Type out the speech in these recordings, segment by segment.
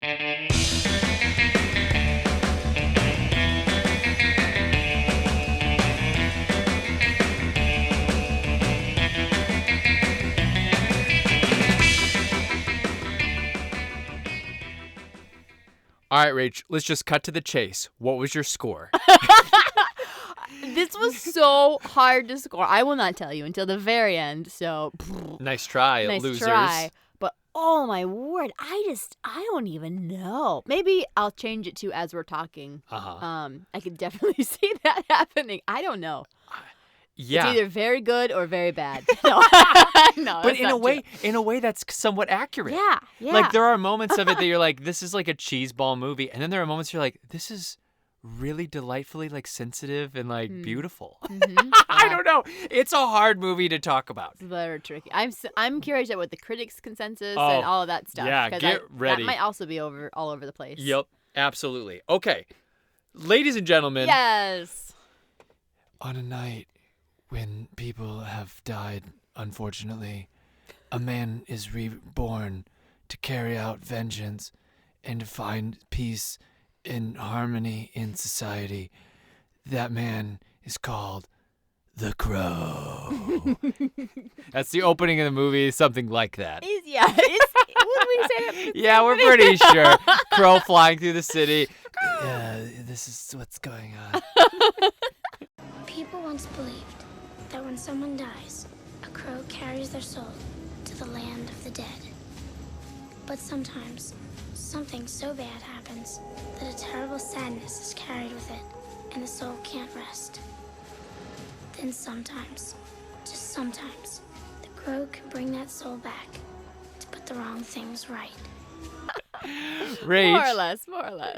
All right, Rach, let's just cut to the chase. What was your score? This was so hard to score. I will not tell you until the very end. So Nice try, nice losers. try. But oh my word, I don't even know. Maybe I'll change it to as we're talking. I could definitely see that happening. I don't know. Yeah. It's either very good or very bad. No, no. But in a way, that's somewhat accurate. Yeah, yeah. Like there are moments of it that you're like, this is like a cheeseball movie, and then there are moments you're like, this is really delightfully like sensitive and like beautiful. Mm-hmm. I don't know. It's a hard movie to talk about. It's very tricky. I'm curious at what the critics' consensus and all of that stuff. Yeah, get ready. That might also be all over the place. Yep, absolutely. Okay, ladies and gentlemen. Yes. On a night when people have died, unfortunately, a man is reborn to carry out vengeance and to find peace and harmony in society. That man is called the Crow. That's the opening of the movie, something like that. What did we say? Yeah, we're pretty sure. Crow flying through the city. This is what's going on. People once believed that when someone dies, a crow carries their soul to the land of the dead. But sometimes, something so bad happens that a terrible sadness is carried with it, and the soul can't rest. Then sometimes, just sometimes, the crow can bring that soul back to put the wrong things right. Rach. More or less.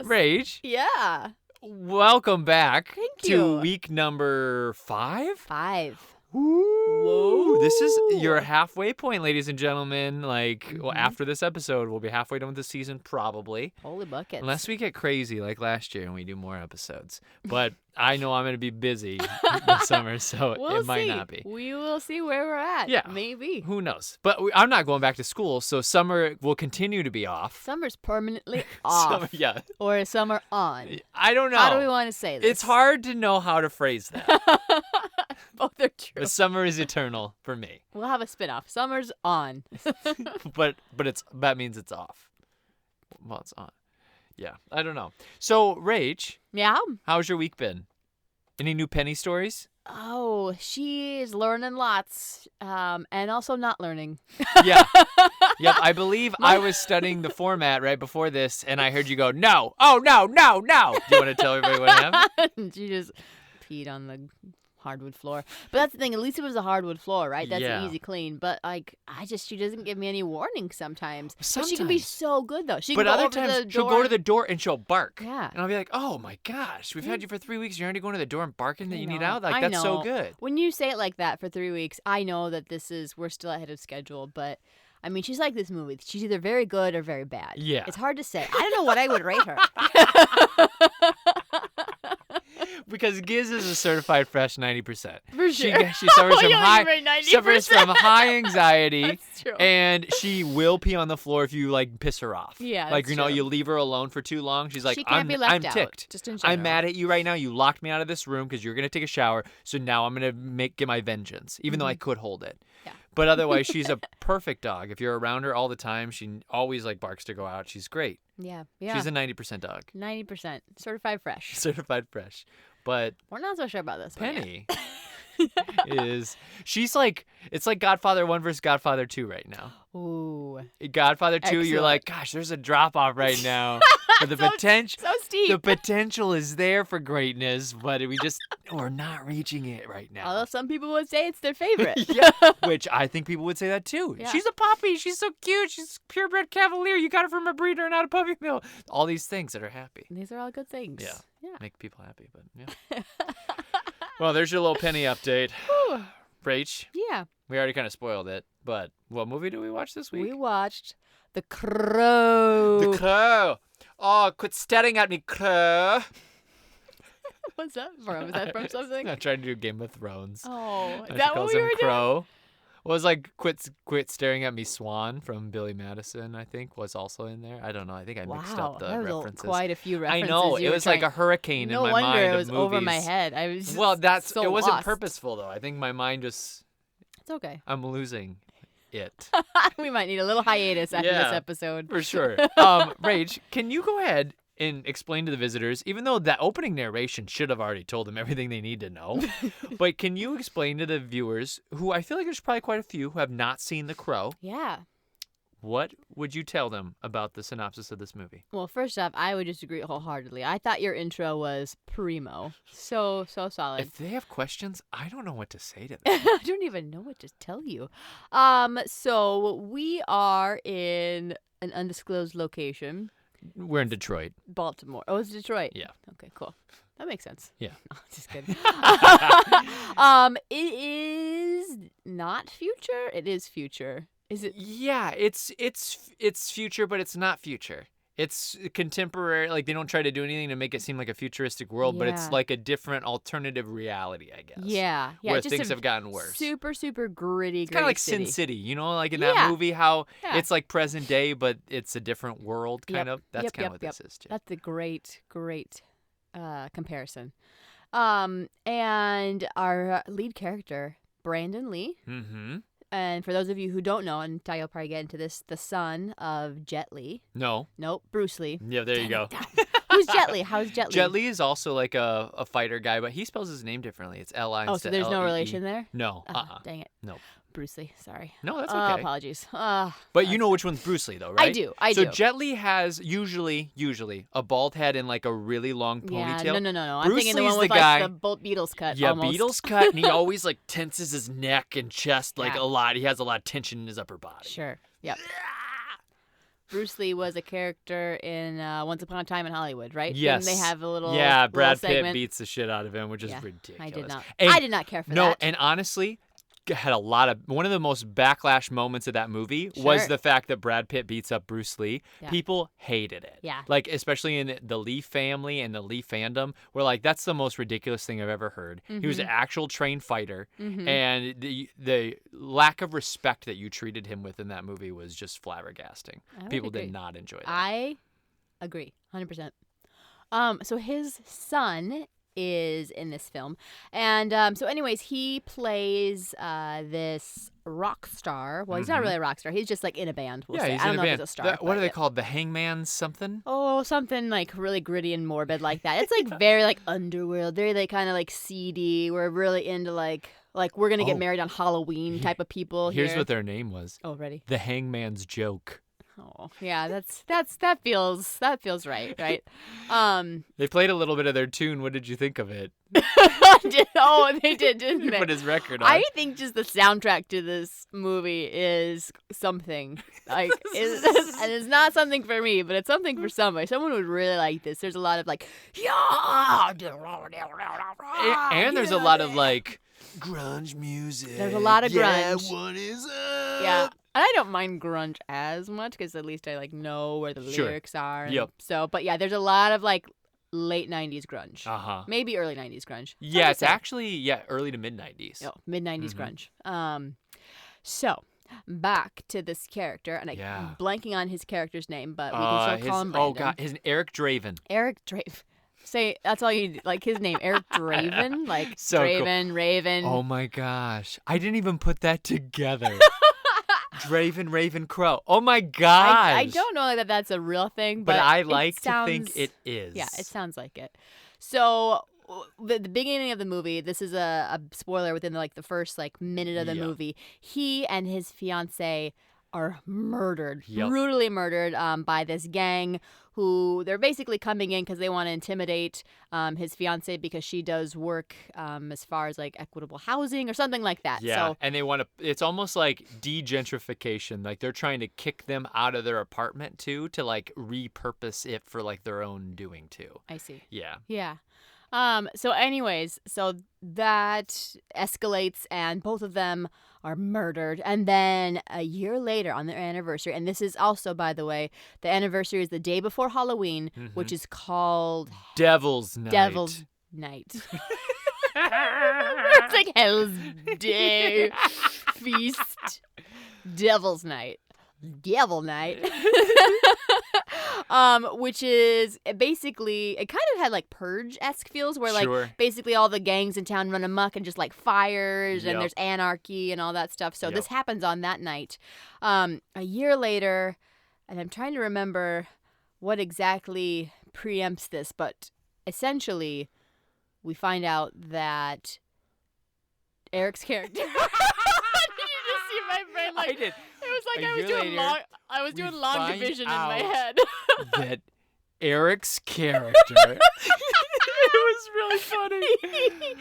Rach. Yeah. Welcome back Thank to you. week number 5. 5. Whoa. This is your halfway point, ladies and gentlemen. Well, after this episode, we'll be halfway done with the season, probably. Holy buckets. Unless we get crazy like last year and we do more episodes. But I know I'm going to be busy this summer, so it might not be. We will see where we're at. Yeah. Maybe. Who knows? But I'm not going back to school, so summer will continue to be off. Summer's permanently off. Yeah. Or is summer on? I don't know. How do we want to say this? It's hard to know how to phrase that. Both are true. The summer is eternal for me. We'll have a spin-off. Summer's on. but that means it's off. Well, it's on. Yeah, I don't know. So, Rach. Yeah? How's your week been? Any new Penny stories? Oh, she's learning lots, and also not learning. Yeah. Yep, I believe I was studying the format right before this, and I heard you go, no. Oh, no. Do you want to tell everybody what happened? She just peed on the hardwood floor. But that's the thing. At least it was a hardwood floor, right? That's an easy clean. But she doesn't give me any warning sometimes. But she can be so good though. She can go other over times to the door. she'll go to the door and she'll bark. Yeah. And I'll be like, oh my gosh, we've had you for 3 weeks. You're already going to the door and barking that you need out. Like I that's know. so good. When you say it like that for 3 weeks, I know that we're still ahead of schedule. But I mean, she's like this movie. She's either very good or very bad. Yeah. It's hard to say. I don't know what I would rate her. Because Giz is a certified fresh 90%. For sure. She suffers from suffers from high anxiety. That's true. And she will pee on the floor if you piss her off. Yeah, Like that's you true. you leave her alone for too long. She's like, She can't be left I'm out, ticked. just in general. I'm mad at you right now. You locked me out of this room because you're gonna take a shower. So now I'm gonna get my vengeance, even though I could hold it. Yeah. But otherwise, she's a perfect dog. If you're around her all the time, she always barks to go out. She's great. Yeah. She's a 90% dog. 90%. Certified fresh. Certified fresh. But We're not so sure about this one yet. Penny she's like, it's like Godfather 1 versus Godfather 2 right now. Ooh. Godfather 2, you're Excellent. like, gosh, there's a drop off right now. But the potential, So steep. the potential is there for greatness, but we're not reaching it right now. Although some people would say it's their favorite. Yeah, which I think people would say that too. Yeah. She's a puppy. She's so cute. She's purebred Cavalier. You got her from a breeder, not a puppy mill. All these things that are happy. These are all good things. Yeah. Make people happy, but yeah. Well, there's your little Penny update. Whew. Rach, Yeah. we already kind of spoiled it, but what movie did we watch this week? We watched The Crow. The Crow. Oh, quit staring at me, Crow. What's that from? Is that from something? I'm trying to do Game of Thrones. Oh, is She that what calls we him were Crow. Was like quit staring at me, Swan from Billy Madison. I think was also in there. I don't know. I think I mixed up the that was references. Quite a few references. I know you it were was like a hurricane no in my wonder mind. it was of over my movies. head. I was just so it wasn't lost. purposeful though. I think my mind just. It's okay. I'm losing it. We might need a little hiatus after this Yeah. episode. For sure. Rach, can you go ahead and explain to the visitors, even though that opening narration should have already told them everything they need to know, but can you explain to the viewers, who I feel like there's probably quite a few who have not seen The Crow, Yeah. what would you tell them about the synopsis of this movie? Well, first off, I would disagree wholeheartedly. I thought your intro was primo. So solid. If they have questions, I don't know what to say to them. I don't even know what to tell you. So we are in an undisclosed location. We're in Detroit. Baltimore. Oh, it's Detroit. Yeah. Okay, cool. That makes sense. Yeah. No, just kidding. It is not future. It is future. Is it? Yeah, it's future, but it's not future. It's contemporary. Like, they don't try to do anything to make it seem like a futuristic world, but it's Yeah. like a different alternative reality, I guess. Yeah. Where just things a have gotten worse. Super gritty. It's kind of like city. Sin City, you know, like in Yeah. that movie, how Yeah. it's like present day, but it's a different world, kind of. That's Yep, kind of yep, what yep. this is, too. That's a great comparison. And our lead character, Brandon Lee. Mm-hmm. And for those of you who don't know, and Ty will probably get into this, the son of Jet Li. No. Nope, Bruce Lee. Yeah, there you go. Who's Jet Li? How's Jet Li? Jet Li is also like a fighter guy, but he spells his name differently. It's L-I Oh, instead so there's of no L-E-E. relation there? No. Dang it. No. Bruce Lee, sorry. No, that's okay. Apologies. But you know which one's Bruce Lee, though, right? I so do. Jet Li has usually a bald head and like a really long ponytail. Yeah, no. I'm Bruce thinking the Lee's one with the guy- like the Beatles cut. Yeah, almost. Beatles cut, and he always like tenses his neck and chest like Yeah. a lot. He has a lot of tension in his upper body. Sure. Yep. Bruce Lee was a character in Once Upon a Time in Hollywood, right? Yes. Didn't they have a little Yeah, Brad little segment? Pitt beats the shit out of him, which is Yeah, ridiculous. I did not. And I did not care for no, that. and honestly, had one of the most backlash moments of that movie was Sure. the fact that Brad Pitt beats up Bruce Lee. Yeah. People hated it. Yeah. Like, especially in the Lee family and the Lee fandom, were like, that's the most ridiculous thing I've ever heard. He was an actual trained fighter, and the lack of respect that you treated him with in that movie was just flabbergasting. I would People agree. did not enjoy that. I agree, 100%. So his son is in this film, and so anyways, he plays this rock star. Well, he's not really a rock star. He's just like in a band. We'll say. He's I don't in know a if band. he's a star. What are but they yeah. called? The Hangman something? Oh, something like really gritty and morbid like that. It's like very like underworld, very like kind of like seedy. We're really into like we're gonna get Oh. married on Halloween type of people. Here's here. what their name was. Oh, ready? The Hangman's Joke. Oh, yeah. That feels right. They played a little bit of their tune. What did you think of it? They did, didn't You they? put his record on. I think just the soundtrack to this movie is something. Like, and it's not something for me, but it's something for somebody. Someone would really like this. There's a lot of like, yeah, and there's a lot of like grunge music. There's a lot of Yeah, grunge. what is up? yeah. And I don't mind grunge as much because at least I like know where the Sure. lyrics are. and Yep. So, but yeah, there's a lot of like late '90s grunge, Uh-huh. maybe early '90s grunge. Yeah, Hard it's to say. actually early to mid 90s. No, mid '90s Mhm. grunge. So back to this character, and Yeah. I'm blanking on his character's name, but we can still call him Brandon. Oh god, his Eric Draven. Eric Draven. Say that's all you like his name, Eric Draven, like So cool. Draven, Raven. Oh my gosh, I didn't even put that together. Draven, Raven, Crow. Oh my gosh. I don't know that that's a real thing, But but I it like to think sounds- it is. Yeah, it sounds like it. So the beginning of the movie, this is a spoiler within like the first like minute of the Yeah. movie. He and his fiance are murdered, Yep. brutally murdered by this gang who they're basically coming in because they want to intimidate his fiance because she does work as far as like equitable housing or something like that. Yeah, So and they want to. It's almost like degentrification. Like they're trying to kick them out of their apartment too, to like repurpose it for like their own doing too. I see. Yeah. Yeah. So anyways, so that escalates and both of them are murdered. And then a year later on their anniversary, and this is also, by the way, the anniversary is the day before Halloween, which is called Devil's Night. Devil's Night. It's like Hell's Day, Feast, Devil's Night, Devil Night. Which is basically, it kind of had like Purge-esque feels where like Sure. basically all the gangs in town run amok and just like fires Yep. and there's anarchy and all that stuff. So Yep. this happens on that night. A year later, and I'm trying to remember what exactly preempts this, but essentially we find out that Eric's character. Did you just see my brain? Like, I did. it was like A I was year doing later, long. I was doing long find division in my out head. That Eric's character. It was really funny.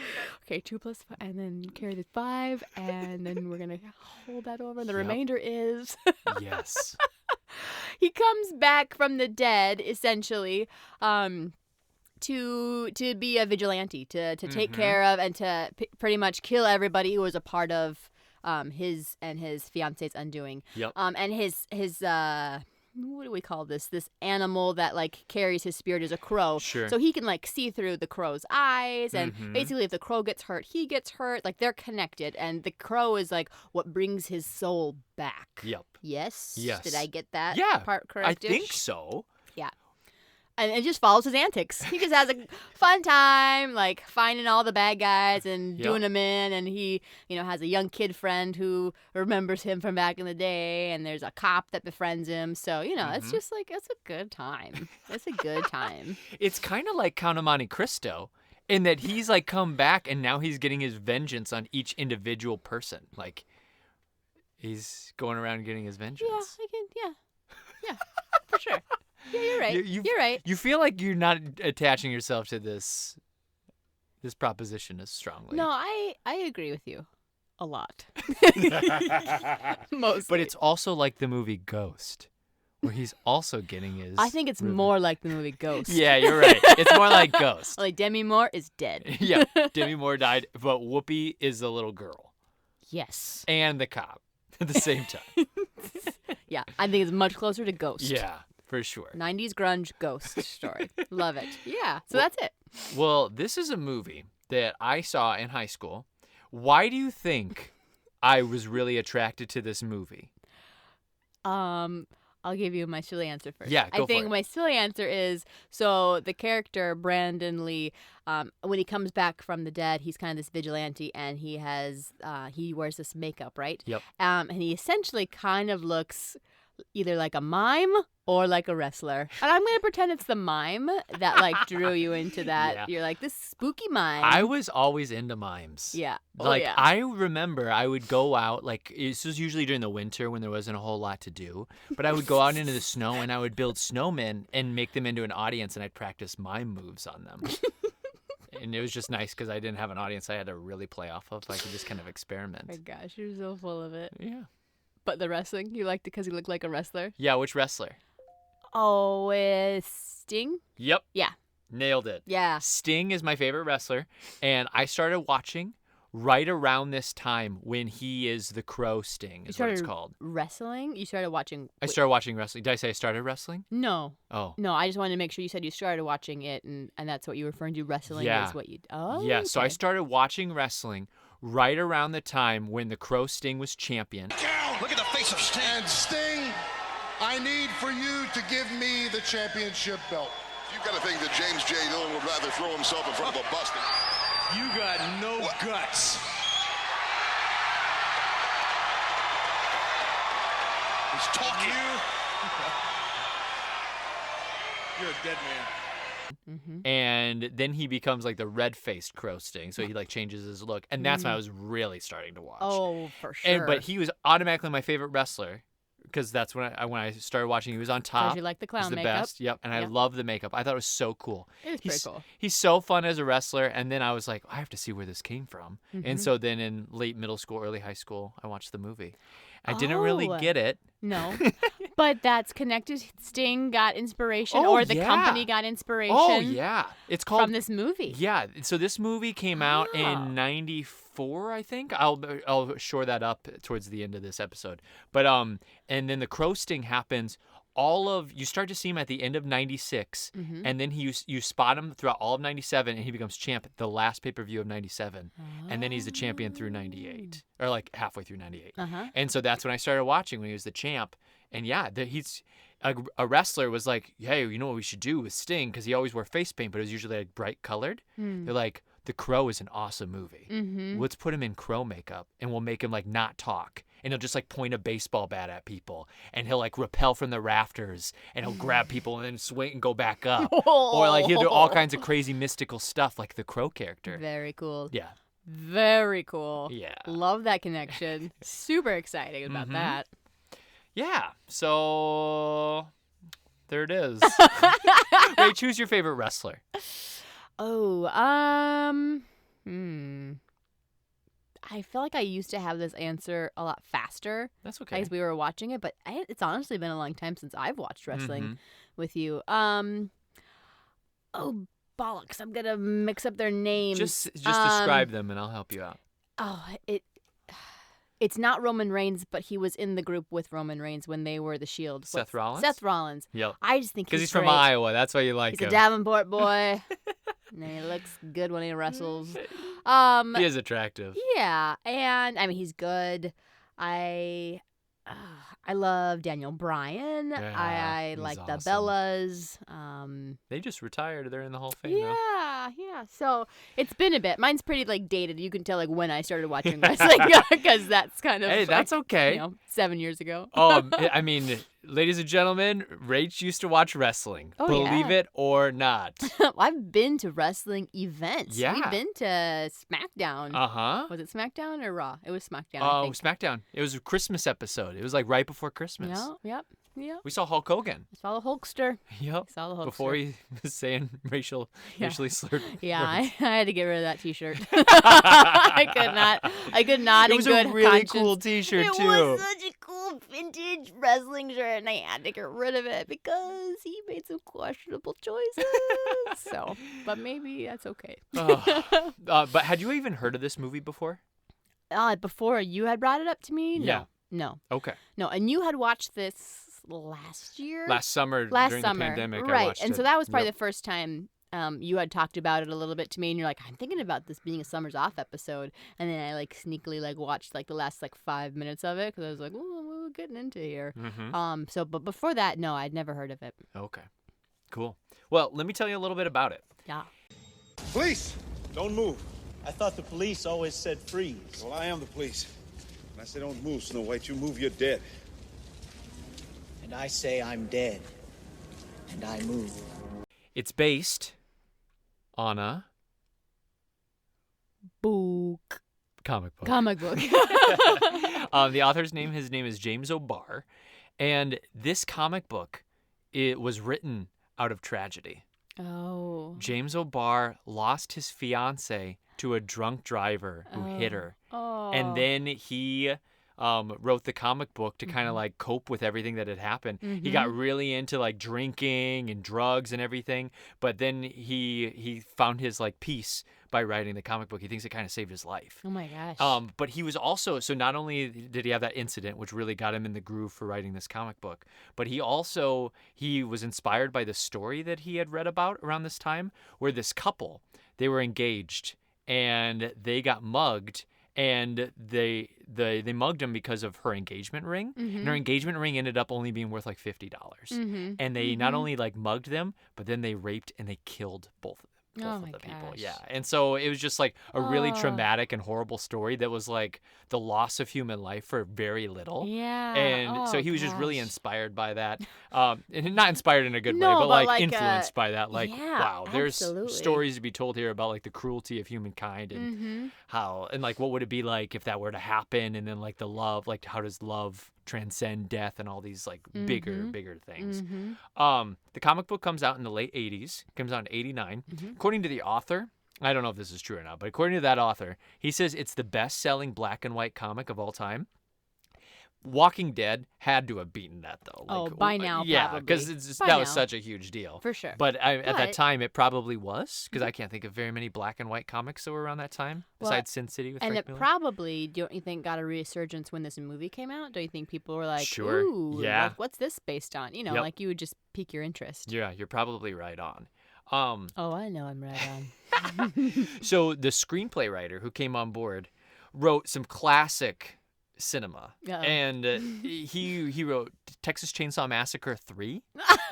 Okay, 2 plus 5, and then carry the 5, and then we're gonna hold that over. And the Yep. remainder is Yes. he comes back from the dead, essentially, to be a vigilante, to take care of and to pretty much kill everybody who was a part of his and his fiance's undoing. Yep. And his what do we call this? This animal that like carries his spirit is a crow. Sure. So he can like see through the crow's eyes, and Mhm. basically if the crow gets hurt, he gets hurt. Like they're connected, and the crow is like what brings his soul back. Yep. Yes. Yes. Did I get that Yeah, part I correct? think so. And it just follows his antics. He just has a fun time, like finding all the bad guys and Yep. doing them in. And he, has a young kid friend who remembers him from back in the day. And there's a cop that befriends him. So, it's just like, it's a good time. It's a good time. It's kind of like Count of Monte Cristo in that he's like come back and now he's getting his vengeance on each individual person. Like he's going around getting his vengeance. Yeah, for sure. Yeah, you're right. You're right. You feel like you're not attaching yourself to this proposition as strongly. No, I agree with you a lot. Mostly. But it's also like the movie Ghost, where he's also getting his. I think it's more like the movie Ghost. Yeah, you're right. It's more like Ghost. Like Demi Moore is dead. Yeah, Demi Moore died, but Whoopi is the little girl Yes. and the cop at the same time. Yeah, I think it's much closer to Ghost. Yeah, for sure. 90s grunge ghost story. Love it. Yeah, so that's it. Well, this is a movie that I saw in high school. Why do you think I was really attracted to this movie? I'll give you my silly answer first. Yeah, go I think for it. my silly answer is, so the character Brandon Lee, when he comes back from the dead, he's kind of this vigilante, and he wears this makeup, right? Yep. And he essentially kind of looks either like a mime or like a wrestler. And I'm going to pretend it's the mime that like drew you into that. Yeah. You're like, this spooky mime. I was always into mimes. Yeah. Like, yeah. I remember I would go out, like, this was usually during the winter when there wasn't a whole lot to do, but I would go out into the snow and I would build snowmen and make them into an audience, and I'd practice mime moves on them. And it was just nice because I didn't have an audience I had to really play off of. I could just kind of experiment. Oh my gosh, you're so full of it. Yeah. But the wrestling, you liked it because he looked like a wrestler? Yeah, which wrestler? Oh, Sting? Yep. Yeah. Nailed it. Yeah. Sting is my favorite wrestler, and I started watching right around this time when he is the Crow Sting, is what it's called. Wrestling? You started watching... I started watching wrestling. Did I say I started wrestling? No. Oh. No, I just wanted to make sure you said you started watching it, and that's what you were referring to. Wrestling Yeah. is what you... Oh, Yeah, so I okay. started watching wrestling right around the time when the Crow Sting was champion. Look at the face of Sting. And Sting, I need for you to give me the championship belt. You've got to think that James J. Dillon would rather throw himself in front of a bus than... You got no guts. He's talking. You're a dead man. And then he becomes like the red-faced Crow Sting, so he like changes his look, and that's when I was really starting to watch. Oh, for sure. But he was automatically my favorite wrestler because that's when I started watching. He was on top. Because you like the He was clown the makeup. best. Yep, and I Yep. love the makeup. I thought it was so cool. It was pretty cool. He's so fun as a wrestler, and then I was like, I have to see where this came from. Mm-hmm. And so then in late middle school, early high school, I watched the movie. I didn't really Oh. get it. No. But that's connected. Sting got inspiration, Oh, or the yeah. company got inspiration Oh yeah, it's called from this movie. Yeah, so this movie came out Oh. in '94, I think. I'll shore that up towards the end of this episode. But and then the Crow Sting happens you start to see him at the end of 96, and then you spot him throughout all of 97, and he becomes champ at the last pay-per-view of 97, and then he's the champion through 98, or like halfway through 98. And so that's when I started watching, when he was the champ. And yeah, he's a wrestler was like, hey, you know what we should do with Sting, because he always wore face paint, but it was usually like bright colored. They're like, The Crow is an awesome movie. Let's put him in crow makeup, and we'll make him like not talk, and he'll just like point a baseball bat at people, and he'll like rappel from the rafters, and he'll grab people and then swing and go back up. Or like he'll do all kinds of crazy mystical stuff like the Crow character. Very cool. Yeah. Very cool. Yeah. Love that connection. Super excited about that. Yeah. So there it is. Ray, choose your favorite wrestler. Oh, I feel like I used to have this answer a lot faster That's okay. as we were watching it, but it's honestly been a long time since I've watched wrestling with you. Oh, bollocks. I'm going to mix up their names. Just describe them and I'll help you out. Oh, it's not Roman Reigns, but he was in the group with Roman Reigns when they were the Shield. Seth Rollins? Seth Rollins. Yep. I just think Because he's from great. Iowa. That's why you like He's him. a Davenport boy. And he looks good when he wrestles. He is attractive. Yeah, and I mean he's good. I love Daniel Bryan. Yeah, I he's like awesome. the Bellas. They just retired. They're in the Hall of Fame now. Yeah. So it's been a bit. Mine's pretty like dated. You can tell like when I started watching wrestling because that's kind of Hey, that's okay. 7 years ago. I mean, ladies and gentlemen, Rach used to watch wrestling. Oh, Believe yeah. it or not. I've been to wrestling events. Yeah. We've been to SmackDown. Uh-huh. Was it SmackDown or Raw? It was SmackDown. Oh, I think. SmackDown. It was a Christmas episode. It was like right before Christmas. Yep. We saw Hulk Hogan. I saw the Hulkster. Yep. Saw the Hulkster. Before he was saying racially slurred Yeah, words. I had to get rid of that T-shirt. I could not. It was in good a really conscience. cool T-shirt It too. was such a cool vintage wrestling shirt, and I had to get rid of it because he made some questionable choices. But maybe that's okay. But had you even heard of this movie before? Before you had brought it up to me? Yeah. No. Okay. No, and you had watched this last year? Last summer Last during summer. the pandemic, right. I watched and it. so that was probably Yep. the first time you had talked about it a little bit to me, and you're like, I'm thinking about this being a Summers Off episode. And then I like sneakily like watched like the last like 5 minutes of it because I was like, oh, what are we getting into here? But before that, no, I'd never heard of it. Okay. Cool. Well, let me tell you a little bit about it. Yeah. Police! Don't move. I thought the police always said freeze. Well, I am the police. When I say don't move, Snow White, you move, you're dead. And I say I'm dead. And I move. It's based on a Book. comic book. Comic book. The author's name, his name is James O'Barr, and this comic book, it was written out of tragedy. Oh. James O'Barr lost his fiance to a drunk driver who hit her, Oh. and then he wrote the comic book to kind of like cope with everything that had happened. He got really into like drinking and drugs and everything, but then he found his like peace by writing the comic book. He thinks it kind of saved his life. Oh my gosh. But he was also, so not only did he have that incident, which really got him in the groove for writing this comic book, but he was inspired by the story that he had read about around this time, where this couple, they were engaged and they got mugged, and they mugged him because of her engagement ring. And her engagement ring ended up only being worth like $50. And they not only like mugged them, but then they raped and they killed both of them. Oh my the people. gosh. Yeah. And so it was just like a really traumatic and horrible story that was like the loss of human life for very little. Yeah. And so Oh, he was just really gosh. inspired by that. And not inspired in a good No, way, but but like like, influenced by that. Like, yeah, wow, there's absolutely. stories to be told here about like the cruelty of humankind and how, and like what would it be like if that were to happen? And then like the love, like how does love transcend death and all these like bigger things. The comic book comes out in the late 80s, comes out in 89. According to the author, I don't know if this is true or not, but according to that author, he says it's the best-selling black and white comic of all time. Walking Dead had to have beaten that though. Oh, by now, yeah, probably. because By that was now. such a huge deal. For sure. But at that But- time, it probably was, because I can't think of very many black and white comics that were around that time, Well, besides Sin City with And Frank it Miller. probably, don't you think, got a resurgence when this movie came out? Don't you think people were like, Sure. ooh, Yeah. what's this based on? You know, Yep. like you would just pique your interest. Yeah, you're probably right on. Oh, I know I'm right on. So the screenplay writer who came on board wrote some classic cinema, Uh-oh. and he wrote Texas Chainsaw Massacre 3,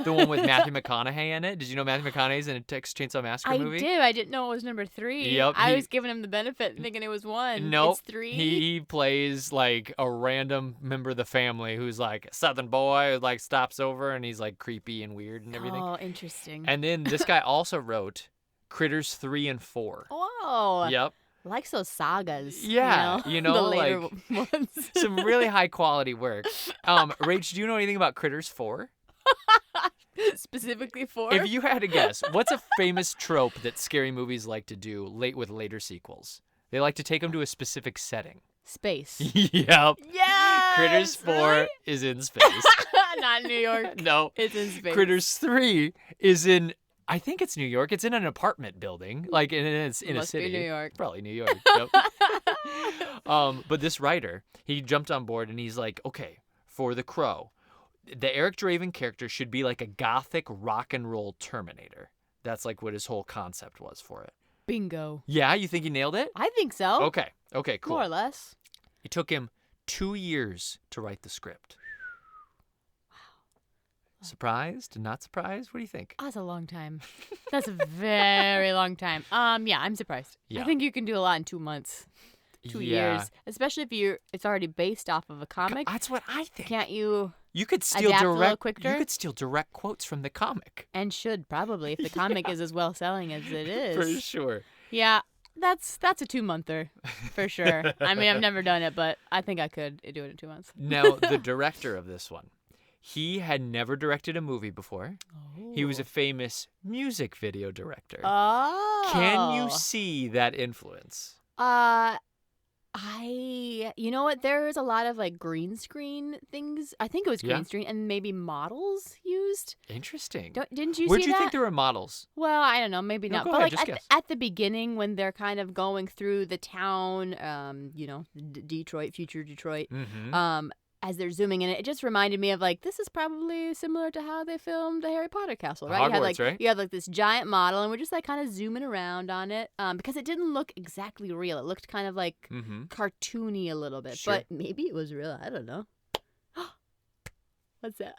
the one with Matthew McConaughey in it. Did you know Matthew McConaughey's in a Texas Chainsaw Massacre I movie? did. I didn't know it was number 3. Yep, I he- was giving him the benefit thinking it was 1. Nope. It's 3. He plays like a random member of the family who's like a Southern boy who like stops over and he's like creepy and weird and everything. Oh, interesting. And then this guy also wrote Critters 3 and 4. Whoa. Yep. Likes those sagas. Yeah, you know, the later like, ones. Some really high quality work. Rach, do you know anything about Critters 4? Specifically for. If you had to guess, what's a famous trope that scary movies like to do with later sequels? They like to take them to a specific setting. Space. Yep. Yes. Critters 4 really? is in space. Not New York. No. It's in space. Critters 3 is in, I think it's New York. It's in an apartment building, like it's in Must a city. be New York. Probably New York. Yep. But this writer, he jumped on board and he's like, okay, for The Crow, the Eric Draven character should be like a gothic rock and roll Terminator. That's like what his whole concept was for it. Bingo. Yeah, you think he nailed it? I think so. Okay, cool. More or less. It took him 2 years to write the script. Surprised? Not surprised? What do you think? That's a long time. That's a very long time. Yeah, I'm surprised. Yeah. I think you can do a lot in 2 months. 2 Yeah. years. Especially if it's already based off of a comic. That's what I think. Can't you You could steal adapt a little direct. quicker? You could steal direct quotes from the comic. and should probably if the comic is as well selling as it is. For sure. Yeah. That's a 2-monther for sure. I mean, I've never done it, but I think I could do it in 2 months. Now, the director of this one, he had never directed a movie before. He was a famous music video director. Oh. Can you see that influence? You know what? There was a lot of like green screen things. I think it was green Yeah. screen and maybe models used. Interesting. Didn't you Where'd see you that? think there were models? Well, I don't know, maybe No, not. go But ahead, like just guess. at the beginning when they're kind of going through the town, Detroit, future Detroit, Mm-hmm. as they're zooming in, it just reminded me of like this is probably similar to how they filmed the Harry Potter castle, right? Hogwarts, right? You had like this giant model, and we're just like kind of zooming around on it, because it didn't look exactly real. It looked kind of like Mm-hmm. cartoony a little bit, Sure. but maybe it was real. I don't know. What's that?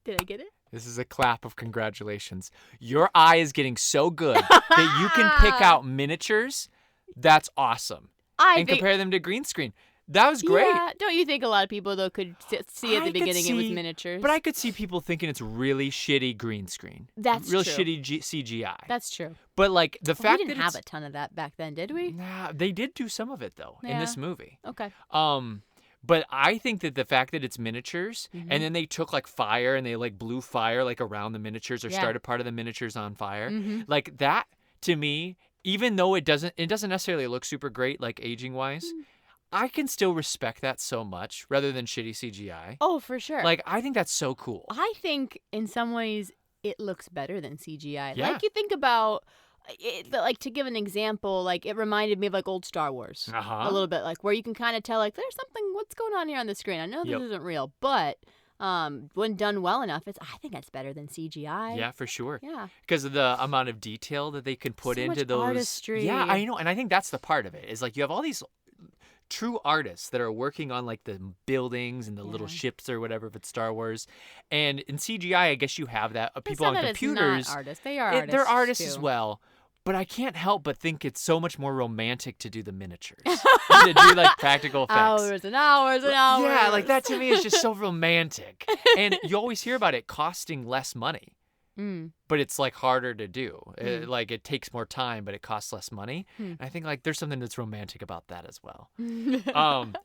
Did I get it? This is a clap of congratulations. Your eye is getting so good that you can pick out miniatures. That's awesome. And compare them to green screen. That was great. Yeah, don't you think a lot of people though could see at I the could beginning it was see- miniatures? But I could see people thinking it's really shitty green screen. That's real true. shitty CGI. That's true. But like the We fact didn't that have it's, a ton of that back then, did we? Nah, they did do some of it though in this Yeah. movie. Okay. But I think that the fact that it's miniatures Mm-hmm. and then they took like fire and they like blew fire like around the miniatures or Yeah. started part of the miniatures on fire. Mhm. Like that to me, even though it doesn't necessarily look super great like aging wise, I can still respect that so much rather than shitty CGI. Oh, for sure. Like I think that's so cool. I think in some ways it looks better than CGI. Yeah. Like you think about it, like to give an example, like it reminded me of like old Star Wars Uh-huh. a little bit, like where you can kind of tell like there's something what's going on here on the screen. I know this Yep. isn't real, but when done well enough, I think it's better than CGI. Yeah, for sure. Yeah. Because of the amount of detail that they can put So into much those. artistry. Yeah, I know, and I think that's the part of it. Is like you have all these true artists that are working on like the buildings and the little Yeah. ships or whatever if it's Star Wars, and in CGI, I guess you have that It's people not on that computers. It's not artists. They are artists. They're artists too. as well. But I can't help but think it's so much more romantic to do the miniatures, to do like practical effects. Hours and hours and hours. Yeah, like that to me is just so romantic. And you always hear about it costing less money, but it's like harder to do. Like it takes more time, but it costs less money. And I think like there's something that's romantic about that as well.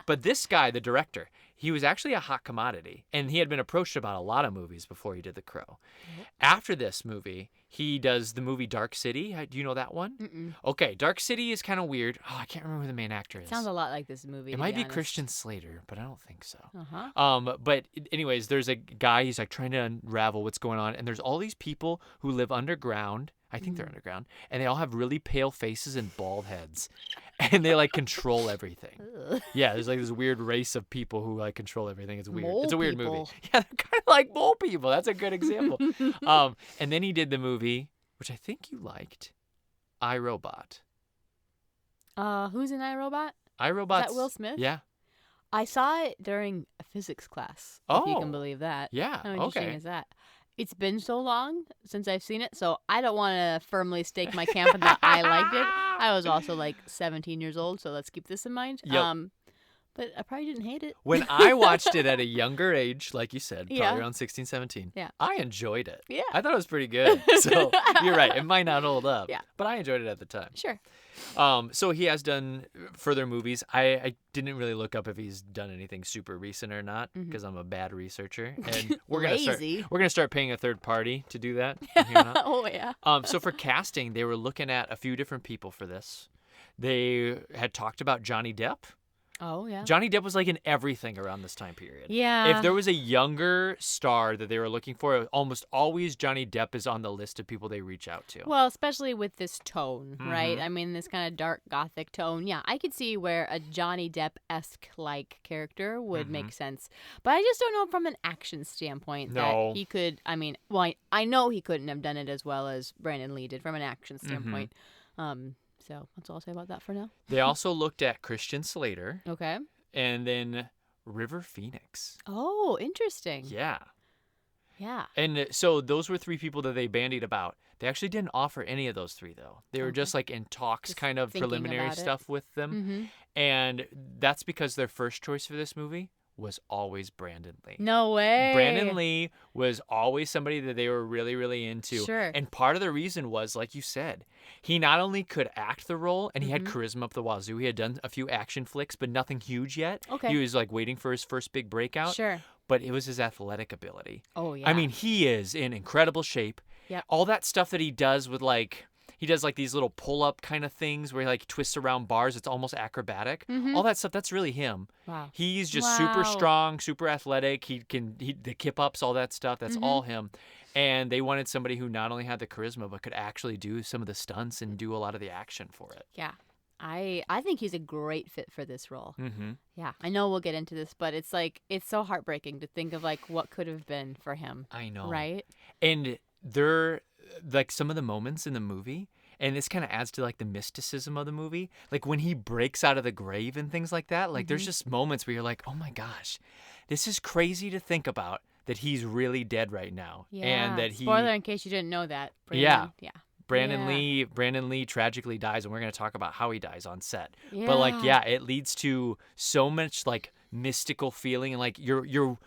But this guy, the director, he was actually a hot commodity, and he had been approached about a lot of movies before he did The Crow. After this movie, He does the movie Dark City. Do you know that one? Mm-mm. Okay, Dark City is kind of weird. Oh, I can't remember who the main actor is. Sounds a lot like this movie. It to might be honest. Christian Slater, but I don't think so. Uh-huh. But anyways, there's a guy. He's like trying to unravel what's going on, and there's all these people who live underground. I think they're underground, and they all have really pale faces and bald heads, and they like control everything. Yeah, there's like this weird race of people who like control everything. It's weird. Mole It's a weird people. movie. Yeah, they're kind of like mole people. That's a good example. And then he did the movie, which I think you liked, I, Robot. Who's in iRobot? iRobot's Is that Will Smith? Yeah. I saw it during a physics class. If you can believe that. Yeah. How interesting Okay. is that? It's been so long since I've seen it, so I don't want to firmly stake my camp in that I liked it. I was also like 17 years old, so let's keep this in mind. Yep. But I probably didn't hate it. When I watched it at a younger age, like you said, probably Yeah. around 16, 17, Yeah. I enjoyed it. Yeah. I thought it was pretty good. So you're right. It might not hold up. Yeah. But I enjoyed it at the time. Sure. So he has done further movies. I didn't really look up if he's done anything super recent or not because I'm a bad researcher. And we're Lazy. gonna start paying a third party to do that. from here on out. Oh, yeah. So for casting, they were looking at a few different people for this. They had talked about Johnny Depp. Oh, yeah. Johnny Depp was like in everything around this time period. Yeah. If there was a younger star that they were looking for, almost always Johnny Depp is on the list of people they reach out to. Well, especially with this tone, right? Mhm. I mean, this kind of dark gothic tone. Yeah, I could see where a Johnny Depp-esque like character would make sense. But I just don't know from an action standpoint No. that he could. I mean, well, I know he couldn't have done it as well as Brandon Lee did from an action standpoint. So that's all I'll say about that for now. They also looked at Christian Slater Okay. and then River Phoenix. Oh, interesting. Yeah. Yeah. And so those were three people that they bandied about. They actually didn't offer any of those three, though. They were just like in talks, Just kind of thinking preliminary about it. stuff with them. Mm-hmm. And that's because their first choice for this movie was always Brandon Lee. No way. Brandon Lee was always somebody that they were really, really into. Sure. And part of the reason was, like you said, he not only could act the role and he had Mm-hmm. charisma up the wazoo. He had done a few action flicks, but nothing huge yet. Okay. He was like waiting for his first big breakout. Sure. But it was his athletic ability. Oh, yeah. I mean, he is in incredible shape. Yep. All that stuff that he does with like, he does like these little pull-up kind of things where he like twists around bars. It's almost acrobatic. All that stuff, that's really him. Wow. He's just super Wow. strong, super athletic. He the kip-ups, all that stuff, that's Mm-hmm. all him. And they wanted somebody who not only had the charisma, but could actually do some of the stunts and do a lot of the action for it. Yeah. I think he's a great fit for this role. Mm-hmm. Yeah. I know we'll get into this, but it's like it's so heartbreaking to think of like what could have been for him. I know. Right? And they're like some of the moments in the movie, and this kind of adds to like the mysticism of the movie. Like when he breaks out of the grave and things like that, like there's just moments where you're like, oh my gosh, this is crazy to think about that he's really dead right now. Yeah. And that he Spoiler in case you didn't know that. Yeah. Yeah. Brandon Yeah. Lee tragically dies, and we're going to talk about how he dies on set. Yeah. But like, yeah, it leads to so much like mystical feeling, and like you're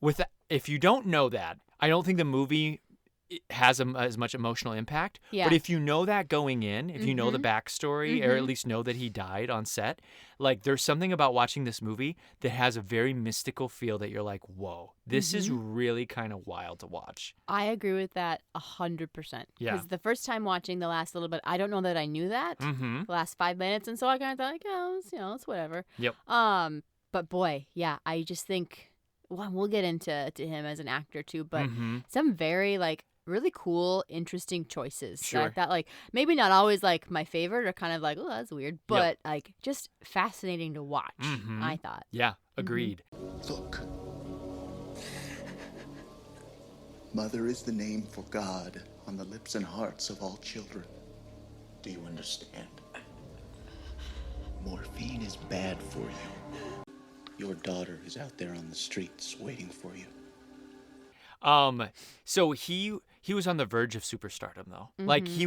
with if you don't know that, I don't think the movie has as much emotional impact. Yeah. But if you know that going in, if you know the backstory, or at Mhm. least know that he died on set, like there's something about watching this movie that has a very mystical feel that you're like, whoa, this is really kind of wild to watch. I agree with that 100%. Yeah. Because the first time watching the last little bit, I don't know that I knew that. Mm-hmm. The last 5 minutes, and so I kind of thought like, oh, it's whatever. Yep. But boy, yeah, I just think we'll get into him as an actor too, but Mhm. some very like really cool, interesting choices. that I Sure. thought like maybe not always like my favorite or kind of like, oh, that's weird, but like just fascinating to watch. Mhm. I thought. Yeah, agreed. Look. Mother is the name for God on the lips and hearts of all children. Do you understand? Morphine is bad for you. Your daughter is out there on the streets waiting for you. So he was on the verge of superstardom though. Like he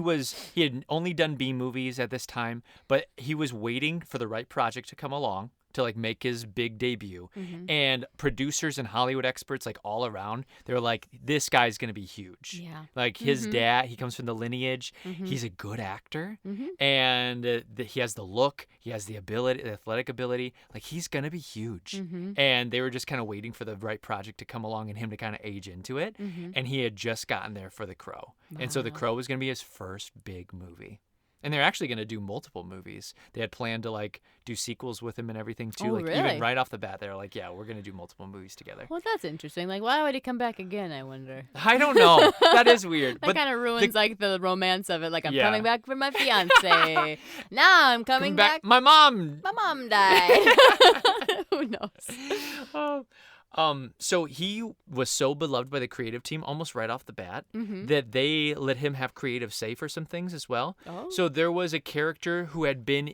had only done B movies at this time, but he was waiting for the right project to come along. to like make his big debut. Mm-hmm. And producers and Hollywood experts like all around, they're like, this guy's going to be huge. Yeah. Like his dad, he comes from the lineage. Mm-hmm. He's a good actor. Mm-hmm. And he has the look, he has the ability, the athletic ability. Like he's going to be huge. Mm-hmm. And they were just kind of waiting for the right project to come along and him to kind of age into it. Mm-hmm. And he had just gotten there for The Crow. And so The Wow. Crow was going to be his first big movie. And they're actually going to do multiple movies. They had planned to like do sequels with him and everything too. Oh, like really? even right off the bat, they're like, yeah, we're going to do multiple movies together. Well, that's interesting. Like, why would he come back again, I wonder? I don't know. That is weird. That but kind of ruins like the romance of it. Like, I'm Yeah. coming back for my fiance. Now I'm coming back. My mom. My mom died. Who knows? So he was so beloved by the creative team almost right off the bat Mm-hmm. that they let him have creative say for some things as well. Oh. So there was a character who had been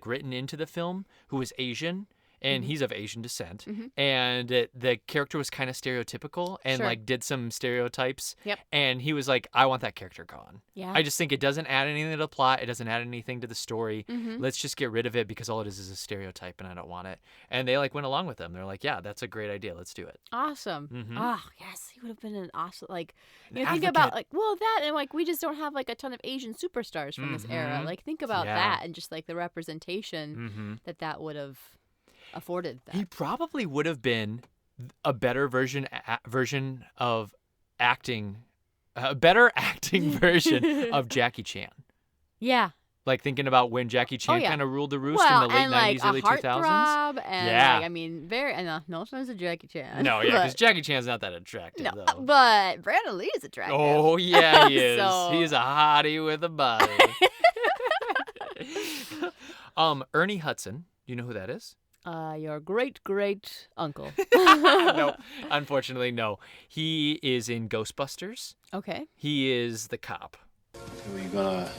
written into the film who was Asian. And he's of Asian descent, and the character was kind of stereotypical and Sure. like did some stereotypes. Yep. And he was like, "I want that character gone. Yeah. I just think it doesn't add anything to the plot. It doesn't add anything to the story. Mm-hmm. Let's just get rid of it because all it is a stereotype, and I don't want it." And they like went along with them. They're like, "Yeah, that's a great idea. Let's do it." Awesome. Mhm. Oh, yes. He would have been an awesome, like, An you know, think about, advocate. like, well, that, and, like, we just don't have, like, a ton of Asian superstars from this era. Mhm. Like, think about Yeah. that and just, like, the representation Mm-hmm. that would have afforded that. He probably would have been a better version of acting, a better acting version of Jackie Chan. Yeah. Like thinking about when Jackie Chan yeah. kind of ruled the roost Well, in the late and, 90s, like, early a 2000s. heartthrob, and, Yeah. like, I mean, very, and no offense to Jackie Chan. No, yeah, because but- Jackie Chan's not that attractive, No, though. but Brandon Lee is attractive. Oh, yeah, he is. So- He is a hottie with a body. Ernie Hudson, do you know who that is? Your great uncle. No, unfortunately, no. He is in Ghostbusters. Okay. He is the cop. Are you gonna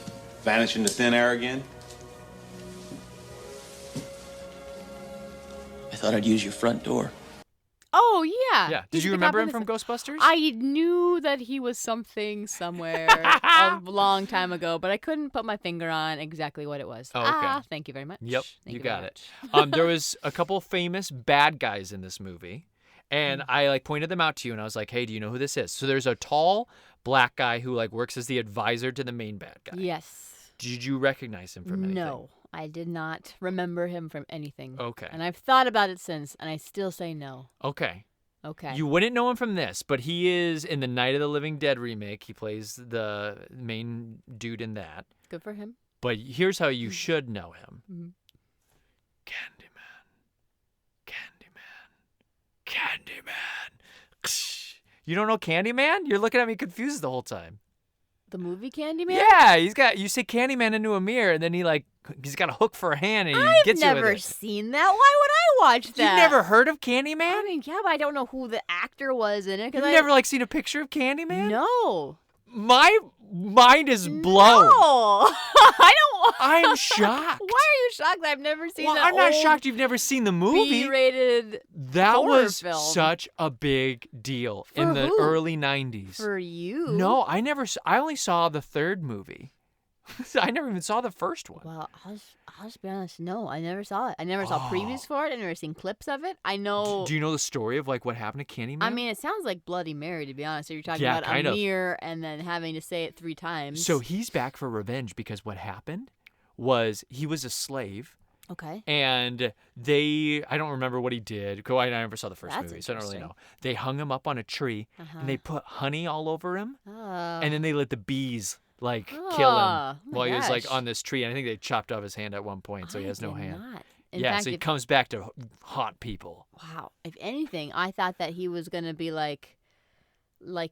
vanish into thin air again? I thought I'd use your front door. Oh yeah. Yeah. Did He's you the remember cop him in from this- Ghostbusters? I knew that he was something somewhere a long time ago, but I couldn't put my finger on exactly what it was. Oh, okay. Thank you very much. Yep, Thank you very got it. much. There was a couple famous bad guys in this movie, and I like pointed them out to you, and I was like, "Hey, do you know who this is?" So there's a tall black guy who like works as the advisor to the main bad guy. Yes. Did you recognize him from anything? No, I did not remember him from anything. Okay. And I've thought about it since, and I still say no. Okay. Okay. You wouldn't know him from this, but he is in the Night of the Living Dead remake. He plays the main dude in that. Good for him. But here's how you should know him. Mhm. Candyman. You don't know Candyman? You're looking at me confused the whole time. The movie Candyman? Yeah, you say Candyman into a mirror, and then he's got a hook for a hand, and he I've gets you never with it. seen that. Why would I watch that? You've never heard of Candyman? I mean, yeah, but I don't know who the actor was in it. You've never like seen a picture of Candyman? No. My mind is blown. No. I don't. I'm shocked. Why are you shocked? I've never seen Well, that. I'm not old shocked you've never seen the movie. B-rated That horror was film. such a big deal For in the who? early 90s. for you. No, I only saw the third movie. I never even saw the first one. Well, I'll just be honest. No, I never saw it. I never saw previews for it. I never seen clips of it. I know. Do you know the story of like what happened to Candyman? I mean, it sounds like Bloody Mary, to be honest. If you're talking Yeah, about kind a of. mirror and then having to say it 3 times. So he's back for revenge because what happened was he was a slave. Okay. And I don't remember what he did. I never saw the first That's movie, so I don't really know. interesting. They hung him up on a tree and they put honey all over him. And then they let the bees like kill him Oh my while he was like gosh. on this tree. And I think they chopped off his hand at one point, so he I has no did hand. not. In Yeah, fact, so he if- comes back to haunt people. Wow. If anything, I thought that he was gonna be like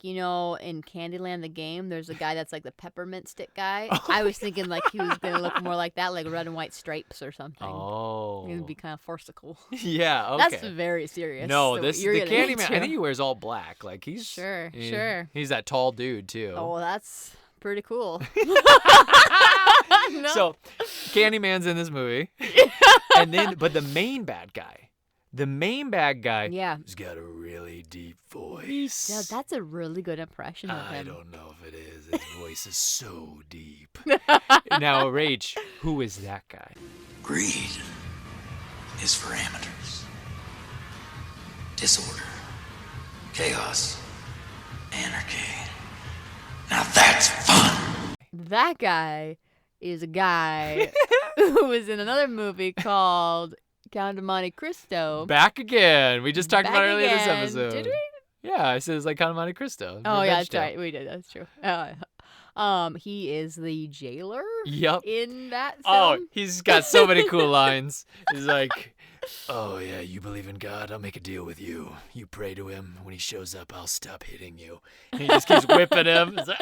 you know, in Candyland the game, there's a guy that's like the peppermint stick guy. I was thinking like he was gonna look more like that, like red and white stripes or something. Oh. It would be kind of farcical. Yeah, okay. That's very serious. No, so this you're the getting Candyman. into. I think he wears all black. Like he's Sure, yeah, sure. He's that tall dude too. Oh, well, that's pretty cool. No. So, Candyman's in this movie, but the main bad guy, Yeah. has got a really deep voice. Yeah, that's a really good impression of I him. don't know if it is. His voice is so deep. Now, Rach, who is that guy? Greed. is for amateurs. Disorder, chaos, anarchy. Now that's fun! That guy is a guy who was in another movie called Count of Monte Cristo. Back again. We just talked Back about it earlier this again. episode. Did we? Yeah, I said it's like Count of Monte Cristo. Oh, yeah, that's Revenge right. We did. That's true. He is the jailer Yep. in that Oh, film. he's got so many cool lines. He's like, oh, yeah, you believe in God? I'll make a deal with you. You pray to him. When he shows up, I'll stop hitting you. And he just keeps whipping him. It's like,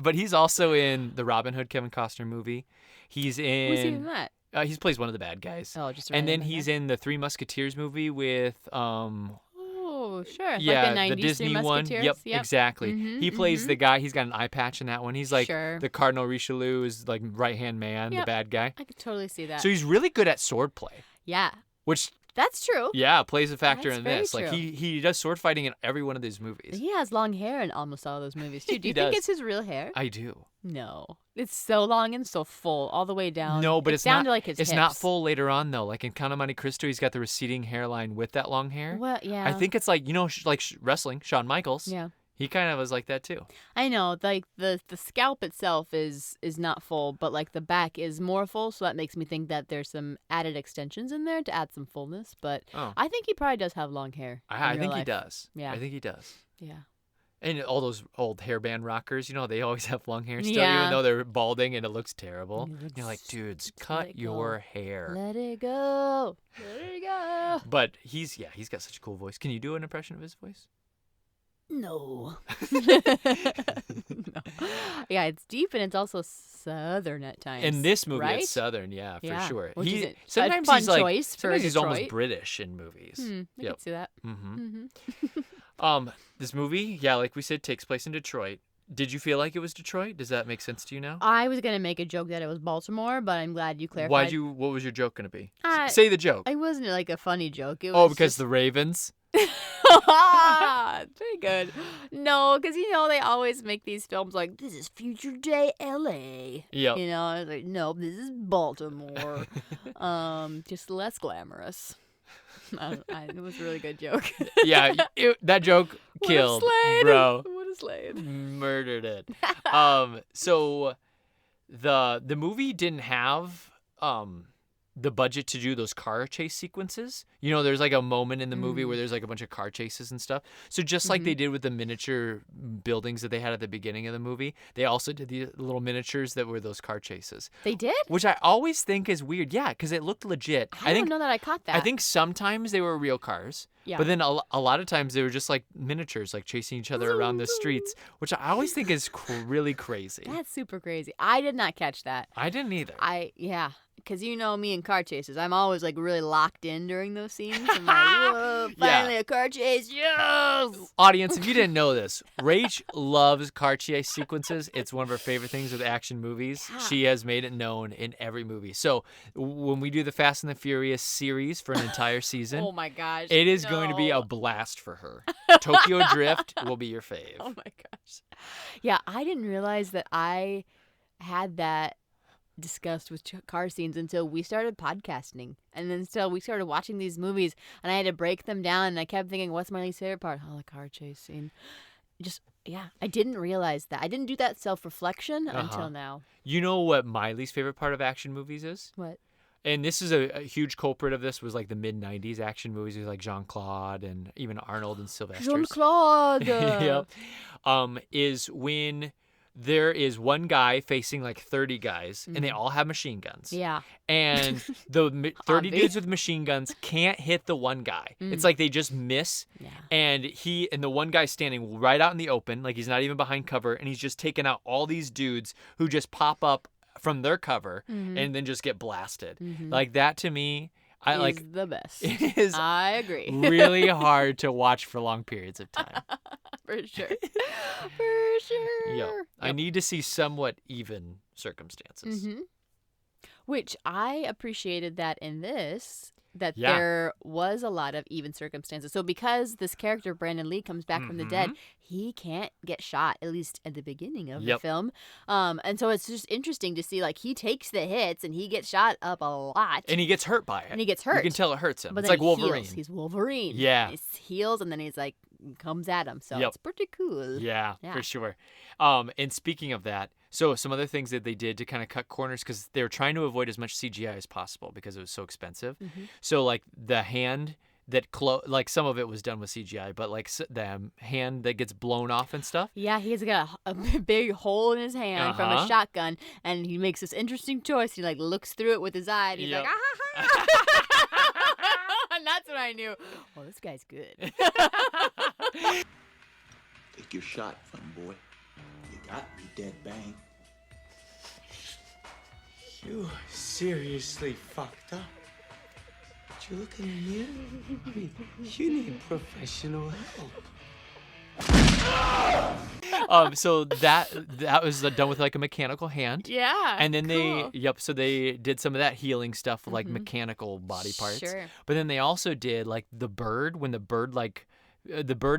but he's also in the Robin Hood Kevin Costner movie. He's in... Who's he in that? He plays one of the bad guys. Oh, just a And then random he's guy? in the Three Musketeers movie with... Oh, sure. Yeah, like the 90s Disney Three one. Musketeers? Yep, exactly. He plays the guy. He's got an eye patch in that one. He's like Sure. the Cardinal Richelieu is like right hand man, the Yep. bad guy. I could totally see that. So he's really good at swordplay, yeah, which that's true. plays a factor That's in very this. Like true. he does sword fighting in every one of these movies. He has long hair in almost all of those movies, too. Do you He think does. it's his real hair? I do. No. It's so long and so full, all the way down. No, but it's down not. to like his it's not hips. full later on though. Like in Count of Monte Cristo, he's got the receding hairline with that long hair. Well, yeah. I think it's like wrestling. Shawn Michaels. Yeah. He kind of was like that too. I know, like the scalp itself is not full, but like the back is more full, so that makes me think that there's some added extensions in there to add some fullness. But Oh. I think he probably does have long hair. I in real think he life. does. Yeah. I think he does. Yeah. And all those old hairband rockers, they always have long hair still, Yeah. even though they're balding and it looks terrible. It You're like, looks- dudes, let cut it go. your hair. Let it go. Let it go. But he's got such a cool voice. Can you do an impression of his voice? No. No. Yeah, it's deep and it's also southern at times. In this movie, right? it's Southern, yeah, for Yeah, sure. which is a Sometimes fun he's like, choice for sometimes he's almost Detroit. British in movies. I Yep. can see that. This movie, like we said, takes place in Detroit. Did you feel like it was Detroit? Does that make sense to you now? I was gonna make a joke that it was Baltimore, but I'm glad you clarified. What was your joke gonna be? I- Say the joke. It wasn't like a funny joke. It was Oh, because just... the Ravens. Very good. No, because they always make these films like this is future day L.A. Yep. I was like, no, this is Baltimore. Just less glamorous. It was a really good joke. Yeah, that joke killed, What a slade. bro. What a slade. Murdered it. So the movie didn't have the budget to do those car chase sequences. There's like a moment in the movie where there's like a bunch of car chases and stuff. So just like they did with the miniature buildings that they had at the beginning of the movie, they also did the little miniatures that were those car chases. They did? Which I always think is weird. Yeah, because it looked legit. I don't know that I caught that. I think sometimes they were real cars. Yeah. But then a lot of times they were just like miniatures, like chasing each other around the streets, which I always think is really crazy. That's super crazy. I did not catch that. I didn't either. Yeah. Because me and car chases. I'm always like really locked in during those scenes. I'm like, whoa, finally a car chase. Yes! Audience, if you didn't know this, Rach loves car chase sequences. It's one of her favorite things with action movies. Yeah. She has made it known in every movie. So when we do the Fast and the Furious series for an entire season, Oh my gosh. it is going to be a no. blast for her. Tokyo Drift will be your fave. Oh my gosh. Yeah, I didn't realize that I had that disgust with car scenes until we started podcasting. And then we started watching these movies and I had to break them down and I kept thinking, what's my least favorite part? Oh, the car chase scene. I didn't realize that. I didn't do that self-reflection until now. You know what my least favorite part of action movies is? What? And this is a huge culprit of this was like the mid-90s action movies with like Jean-Claude and even Arnold and Sylvester. Jean-Claude! Yep. Is when there is one guy facing like 30 guys and they all have machine guns. Yeah. And the 30 Obvi. dudes with machine guns can't hit the one guy. It's like they just miss. Yeah. And the one guy's standing right out in the open, like he's not even behind cover, and he's just taking out all these dudes who just pop up from their cover and then just get blasted. Like that to me, I like the best. it is I agree. really hard to watch for long periods of time. For sure. For sure. Yep. I need to see somewhat even circumstances. Which I appreciated that in this. that Yeah. there was a lot of even circumstances. So because this character, Brandon Lee, comes back from the dead, he can't get shot, at least at the beginning of the film. And so it's just interesting to see, like, he takes the hits and he gets shot up a lot. And he gets hurt by it. And he gets hurt. You can tell it hurts him. But It's then like he Wolverine. heals. He's Wolverine. Yeah. He heals and then he's like, comes at him. So it's pretty cool. Yeah, Yeah. for sure. And speaking of that, so some other things that they did to kind of cut corners, because they were trying to avoid as much CGI as possible because it was so expensive. So like the hand that like some of it was done with CGI, but like the hand that gets blown off and stuff. Yeah, he's got a big hole in his hand from a shotgun, and he makes this interesting choice. He like looks through it with his eye, and he's like, ah, ha, ha. And that's when I knew, oh, this guy's good. Take your shot, fun boy. You got me, dead bang. You seriously fucked up. But you look in the mirror. I mean, you need professional help. So that was done with like a mechanical hand. Yeah. And then cool. so they did some of that healing stuff with like mechanical body parts. Sure. But then they also did like the bird, when the bird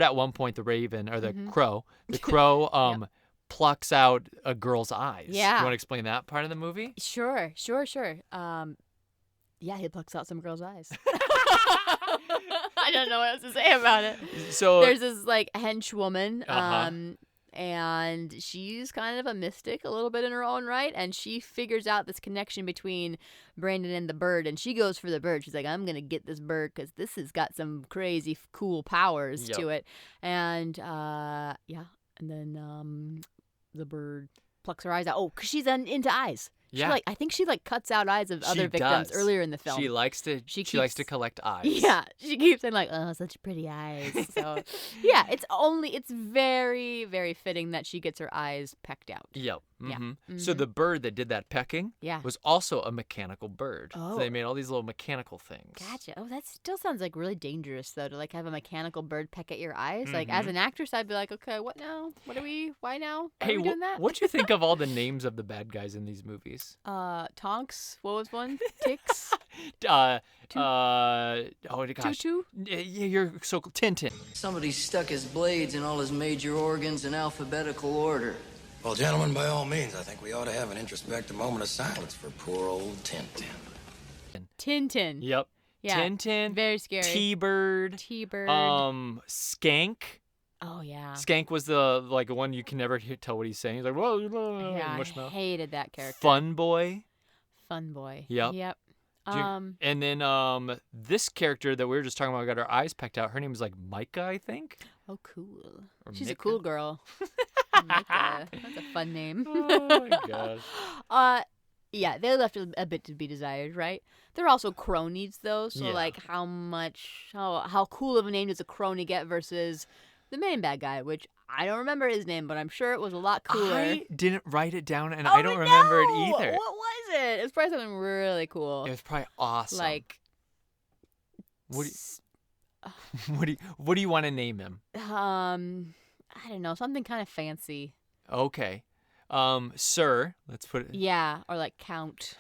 at one point, the raven or the crow plucks out a girl's eyes. Yeah. Do you want to explain that part of the movie? Sure. Yeah, he plucks out some girl's eyes. I don't know what else to say about it. So there's this like henchwoman, and she's kind of a mystic a little bit in her own right, and she figures out this connection between Brandon and the bird, and she goes for the bird. She's like, I'm gonna get this bird because this has got some crazy cool powers to it, and and then the bird plucks her eyes out. Oh, because she's into eyes. Yeah. I think she cuts out eyes of other victims earlier in the film. She likes to collect eyes. Yeah, she keeps saying oh, such pretty eyes. So yeah, it's very, very fitting that she gets her eyes pecked out. Yep. Yeah. So the bird that did that pecking was also a mechanical bird. Oh. So they made all these little mechanical things. Gotcha. Oh, that still sounds like really dangerous though, to have a mechanical bird peck at your eyes. Like as an actress, I'd be like, okay, what now? Why now? Why are we doing that? What'd you think of all the names of the bad guys in these movies? Tonks. What was one? Tix. Oh gosh. Tutu. Yeah, you're so cool. Tintin. Somebody stuck his blades in all his major organs in alphabetical order. Well, gentlemen, by all means, I think we ought to have an introspective moment of silence for poor old Tintin. Tintin. Yep. Yeah. Tintin. Very scary. T-Bird. Skank. Oh yeah. Skank was the one you can never tell what he's saying. He's like, whoa, yeah, mush mouth. I hated that character. Fun Boy. Yep. And then this character that we were just talking about got her eyes pecked out. Her name is like Micah, I think. Oh, cool. Or She's a Micah? cool girl. Micah. That's a fun name. Oh my gosh. Yeah, they left a bit to be desired, right? They're also cronies though, so Yeah. how cool of a name does a crony get versus the main bad guy, which I don't remember his name, but I'm sure it was a lot cooler. I didn't write it down, and I don't remember it either. What was it? It was probably something really cool. It was probably awesome. Like, what do you want to name him? I don't know, something kind of fancy. Okay. Sir, let's put it. Yeah, or like Count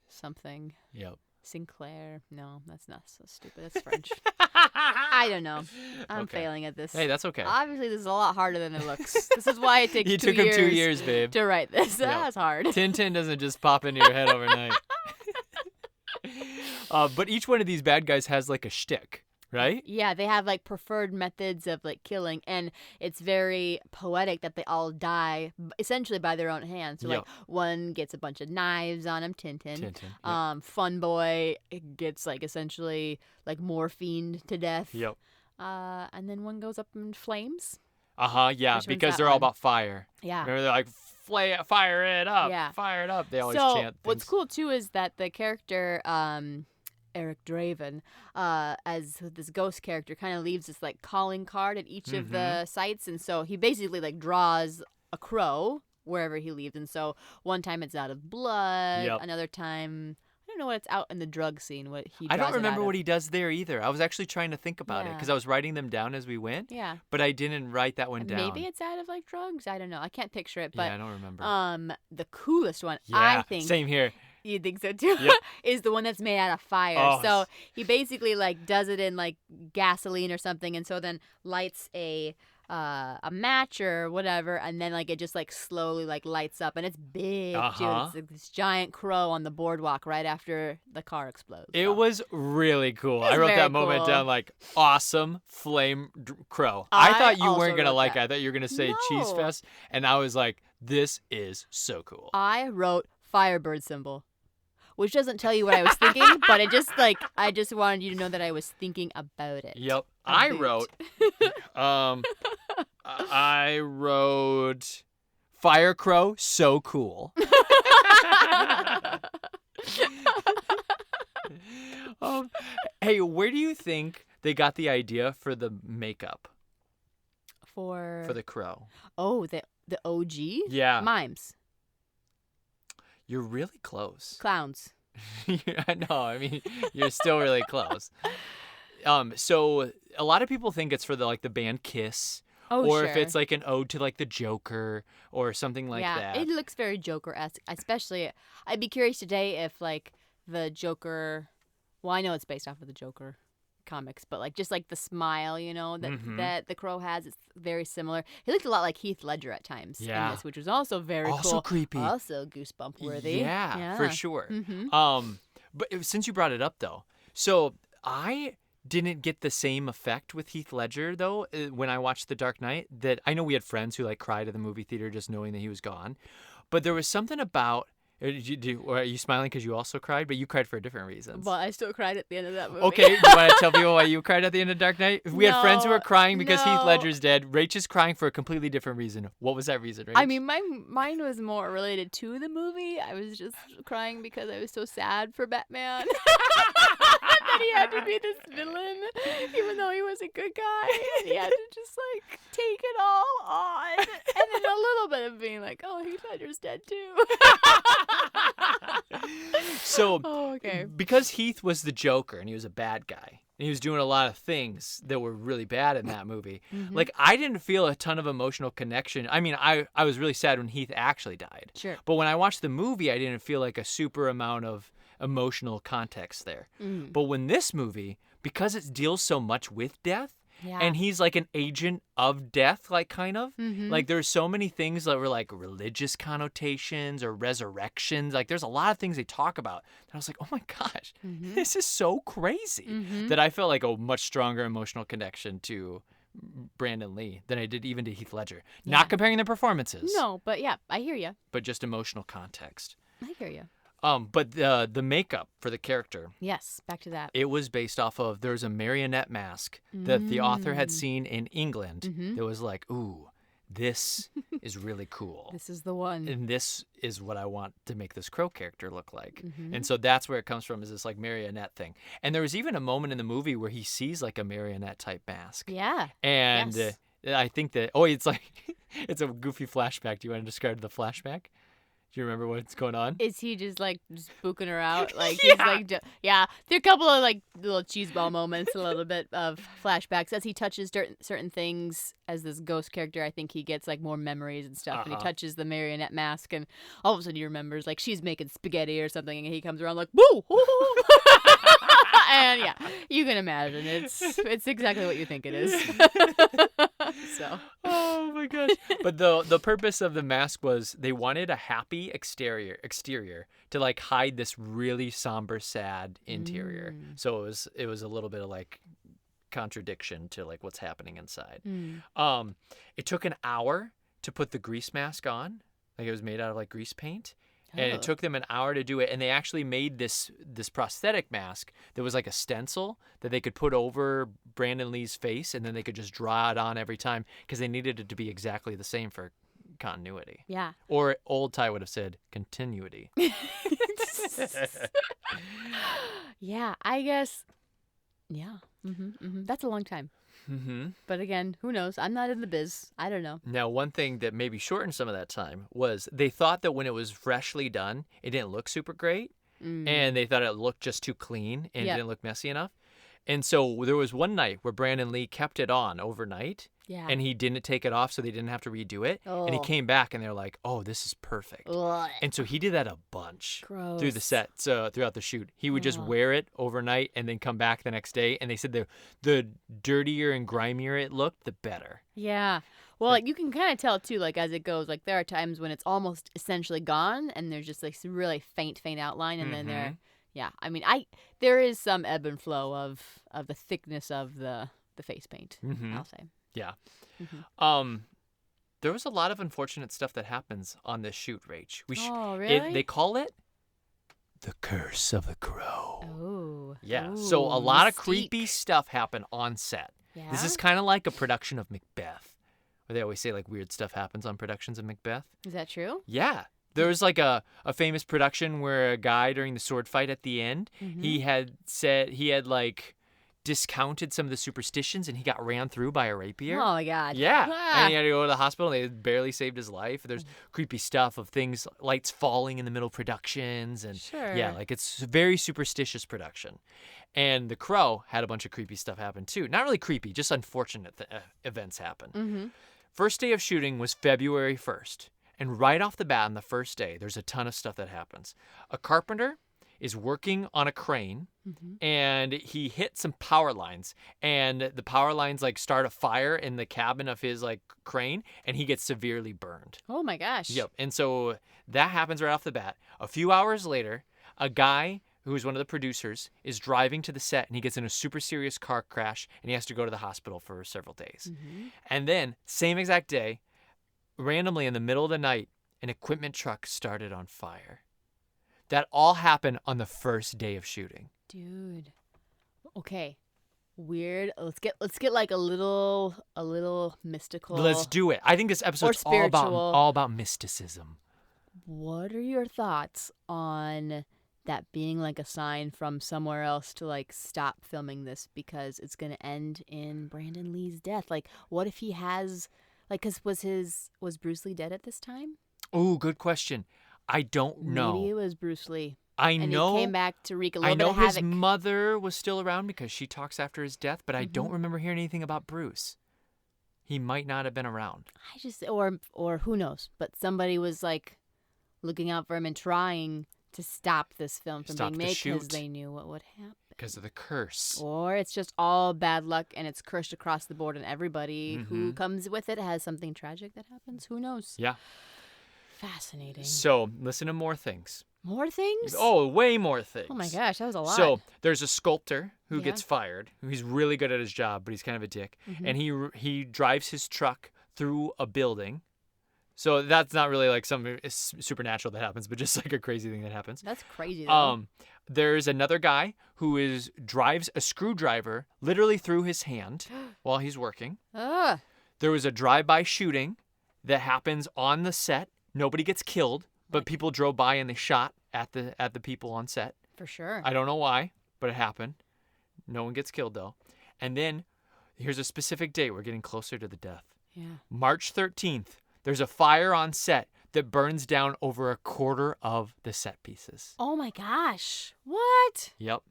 something. Yep. Sinclair. No, that's not so stupid. That's French. I don't know. I'm Okay. failing at this. Hey, that's okay. Obviously, this is a lot harder than it looks. This is why it takes It 2 took years. him 2 years, babe. To write this. Yeah. That's hard. Tintin doesn't just pop into your head overnight. But each one of these bad guys has like a shtick, right? Yeah, they have preferred methods of killing, and it's very poetic that they all die essentially by their own hands. So Yep. one gets a bunch of knives on him, Tintin. Tintin, Fun Boy gets essentially morphined to death. Yep. And then one goes up in flames. Yeah, Which one's because that they're all one? about fire. Yeah. Remember, they're like, fire it up, Yeah. fire it up. They always So chant things. what's cool too is that the character Eric Draven, as this ghost character, kind of leaves this calling card at each of the sites, and so he basically draws a crow wherever he leaves. And so one time it's out of blood, Yep. another time I don't know what it's out in the drug scene. What he I draws don't it remember out what of. he does there either. I was actually trying to think about it Yeah. because I was writing them down as we went. Yeah. But I didn't write that one down. Maybe it's out of drugs. I don't know. I can't picture it. But Yeah, I don't remember. the coolest one, Yeah, I think. same here. You think so too? Yep. Is the one that's made out of fire. Oh. So he basically like does it in like gasoline or something, and so then lights a match or whatever, and then like it just like slowly like lights up, and it's big, dude. It's like this giant crow on the boardwalk right after the car explodes. It was really cool. It's I wrote very that moment cool. down like awesome flame crow. I thought you also weren't gonna wrote like it. that. I thought you were gonna say cheese No. fest, and I was like, this is so cool. I wrote Firebird symbol, which doesn't tell you what I was thinking, but it just like I just wanted you to know that I was thinking about it. Yep. A I boot. wrote I wrote Fire Crow, so cool. Hey, where do you think they got the idea for the makeup for the crow? Oh, the OG? Yeah. Mimes. You're really close. Clowns. I know. I mean, you're still really close. So a lot of people think it's for the band Kiss, or if sure. it's like an ode to like the Joker or something like that. It looks very Joker-esque. Especially, I'd be curious today if like the Joker. Well, I know it's based off of the Joker comics, but like just like the smile, you know, that the crow has, it's very similar. He looked a lot like Heath Ledger at times in this, which was also very also cool. creepy, also goosebump worthy. Yeah, for sure. Mm-hmm. But since you brought it up though, so I didn't get the same effect with Heath Ledger though when I watched The Dark Knight. That I know we had friends who like cried at the movie theater just knowing that he was gone, but there was something about. Are you smiling because you also cried? But you cried for different reasons. But I still cried at the end of that movie. Okay, do you want to tell people why you cried at the end of Dark Knight? We had friends who were crying because Heath Ledger's dead. Rach is crying for a completely different reason. What was that reason, Rach? I mean, mine was more related to the movie. I was just crying because I was so sad for Batman. That he had to be this villain, even though he was a good guy. And he had to just, like, take it all on. And then a little bit of being like, oh, Heath Ledger's dead, too. So, okay. Because Heath was the Joker and he was a bad guy, and he was doing a lot of things that were really bad in that movie, like, I didn't feel a ton of emotional connection. I mean, I was really sad when Heath actually died. Sure. But when I watched the movie, I didn't feel like a super amount of emotional context there. But when this movie, because it deals so much with death, and he's like an agent of death, like kind of like there's so many things that were like religious connotations or resurrections. Like there's a lot of things they talk about. And I was like, oh my gosh, this is so crazy that I felt like a much stronger emotional connection to Brandon Lee than I did even to Heath Ledger. Not comparing their performances. No, but yeah, I hear you. But just emotional context. I hear you. But the makeup for the character. Yes, back to that. It was based off of, there's a marionette mask that the author had seen in England that was like, ooh, this is really cool. This is the one. And this is what I want to make this crow character look like. And so that's where it comes from, is this like marionette thing. And there was even a moment in the movie where he sees like a marionette type mask. Yeah. And I think that, it's like, it's a goofy flashback. Do you want to describe the flashback? Do you remember what's going on? Is he just like spooking her out? Like he's like, there are a couple of like little cheeseball moments, a little bit of flashbacks as he touches certain things. As this ghost character, I think he gets like more memories and stuff. And he touches the marionette mask, and all of a sudden he remembers like she's making spaghetti or something, and he comes around like woo, and yeah, you can imagine it's exactly what you think it is. So. Oh my gosh! But the purpose of the mask was they wanted a happy exterior to like hide this really somber, sad interior. So it was a little bit of like contradiction to like what's happening inside. It took an hour to put the grease mask on. Like it was made out of like grease paint. And it took them an hour to do it, and they actually made this prosthetic mask that was like a stencil that they could put over Brandon Lee's face, and then they could just draw it on every time because they needed it to be exactly the same for continuity. Yeah. Or old Ty would have said continuity. Yeah, I guess. Yeah. That's a long time. But again, who knows? I'm not in the biz. I don't know. Now, one thing that maybe shortened some of that time was they thought that when it was freshly done, it didn't look super great. And they thought it looked just too clean and it didn't look messy enough. And so there was one night where Brandon Lee kept it on overnight Yeah. and he didn't take it off, so they didn't have to redo it. And he Oh. came back, and they're like, "Oh, this is perfect." Ugh. And so he did that a bunch through the Gross. set, throughout the shoot. He would just wear it overnight and then come back the next day. And they said the dirtier and grimier it looked, the better. Yeah. Well, like, you can kind of tell too, like as it goes. Like there are times when it's almost essentially gone, and there's just like some really faint outline, and then there, yeah. I mean, there is some ebb and flow of the thickness of the face paint. I'll say. Yeah. Mm-hmm. There was a lot of unfortunate stuff that happens on this shoot, Rach. Oh, really? They call it the curse of the crow. Oh. Yeah. Ooh, So a lot of mystique. creepy stuff happened on set. Yeah. This is kind of like a production of Macbeth, where they always say like weird stuff happens on productions of Macbeth. Is that true? Yeah. There was like a famous production where a guy during the sword fight at the end, he had said he had like discounted some of the superstitions and he got ran through by a rapier. Oh my God. Yeah. Ah. And he had to go to the hospital and they barely saved his life. There's creepy stuff of things, lights falling in the middle of productions. And Sure. yeah, like it's a very superstitious production. And The Crow had a bunch of creepy stuff happen too. Not really creepy, just unfortunate events happen. Mm-hmm. First day of shooting was February 1st. And right off the bat on the first day, there's a ton of stuff that happens. A carpenter is working on a crane and he hit some power lines, and the power lines like start a fire in the cabin of his like crane, and he gets severely burned. Oh my gosh. Yep. And so that happens right off the bat. A few hours later, a guy who is one of the producers is driving to the set and he gets in a super serious car crash and he has to go to the hospital for several days. And then same exact day, randomly in the middle of the night, an equipment truck started on fire. That all happened on the first day of shooting. Dude. Okay. Weird. Let's get like a little mystical. Let's do it. I think this episode's all about mysticism. What are your thoughts on that being like a sign from somewhere else to like stop filming this because it's going to end in Brandon Lee's death? Like what if he has like cuz was Bruce Lee dead at this time? Oh, good question. I don't know. Maybe it was Bruce Lee. And he came back to wreak a little bit of his havoc. mother was still around because she talks after his death, but I don't remember hearing anything about Bruce. He might not have been around. I just or who knows, but somebody was like looking out for him and trying to stop this film from being made because they knew what would happen. Because of the curse. Or it's just all bad luck and it's cursed across the board and everybody who comes with it has something tragic that happens. Who knows? Yeah. Fascinating. So, listen to more things. More things? Oh, way more things. Oh my gosh, that was a lot. So, there's a sculptor who gets fired. He's really good at his job, but he's kind of a dick. And he drives his truck through a building. So that's not really like something supernatural that happens, but just like a crazy thing that happens. That's crazy though. There's another guy who drives a screwdriver literally through his hand while he's working. There was a drive-by shooting that happens on the set. Nobody gets killed, but people drove by and they shot at the people on set. For sure. I don't know why, but it happened. No one gets killed though. And then here's a specific date. We're getting closer to the death. Yeah. March 13th. There's a fire on set that burns down over a quarter of the set pieces. Oh my gosh. What? Yep.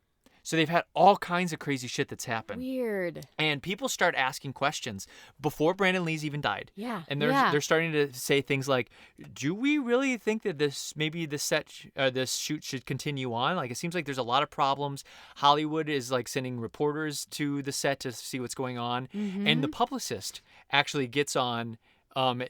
So they've had all kinds of crazy shit that's happened. Weird. And people start asking questions before Brandon Lee's even died. Yeah. And they're starting to say things like, do we really think that this shoot should continue on? Like, it seems like there's a lot of problems. Hollywood is like sending reporters to the set to see what's going on. And the publicist actually gets on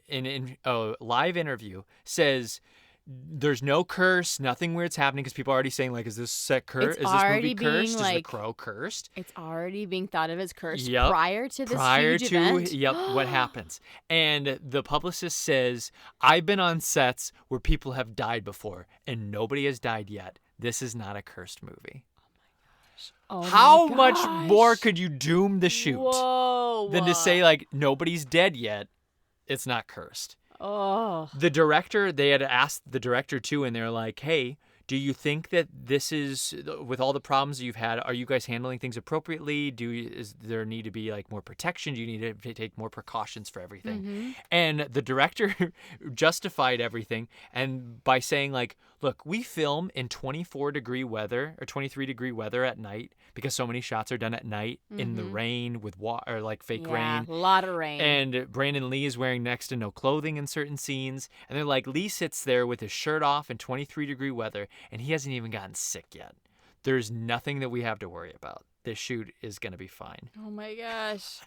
in a live interview, says there's no curse, nothing weird's happening, because people are already saying, like, is this set cursed? Is this movie cursed? Is The Crow cursed? It's already being thought of as cursed Yep. prior to this huge event. Yep, what happens. And the publicist says, I've been on sets where people have died before, and nobody has died yet. This is not a cursed movie. Oh my How much gosh. more could you doom the shoot Whoa. than to say, like, nobody's dead yet, it's not cursed? Oh. The director, they had asked the director too, and they're like, hey, Do you think that this is, with all the problems you've had, are you guys handling things appropriately? Is there need to be like more protection? Do you need to take more precautions for everything? Mm-hmm. And the director justified everything and by saying like, look, we film in 24-degree weather or 23-degree weather at night because so many shots are done at night in the rain with water, or like fake rain. A lot of rain. And Brandon Lee is wearing next to no clothing in certain scenes. And they're like, Lee sits there with his shirt off in 23-degree weather, and he hasn't even gotten sick yet. There's nothing that we have to worry about. This shoot is going to be fine. Oh my gosh.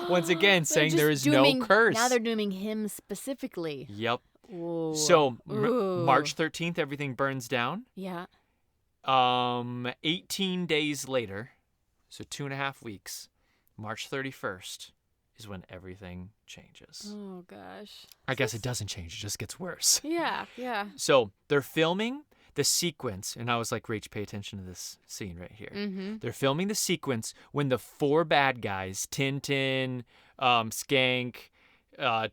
Once again, saying there is dooming, no curse. Now they're dooming him specifically. Yep. Ooh. So Ooh. March 13th, everything burns down. Yeah. 18 days later, so 2.5 weeks, March 31st is when everything changes. Oh gosh. I guess it doesn't change. It just gets worse. Yeah. Yeah. So they're filming the sequence, and I was like, Rach, pay attention to this scene right here. Mm-hmm. They're filming the sequence when the 4 bad guys, Tintin, Skank,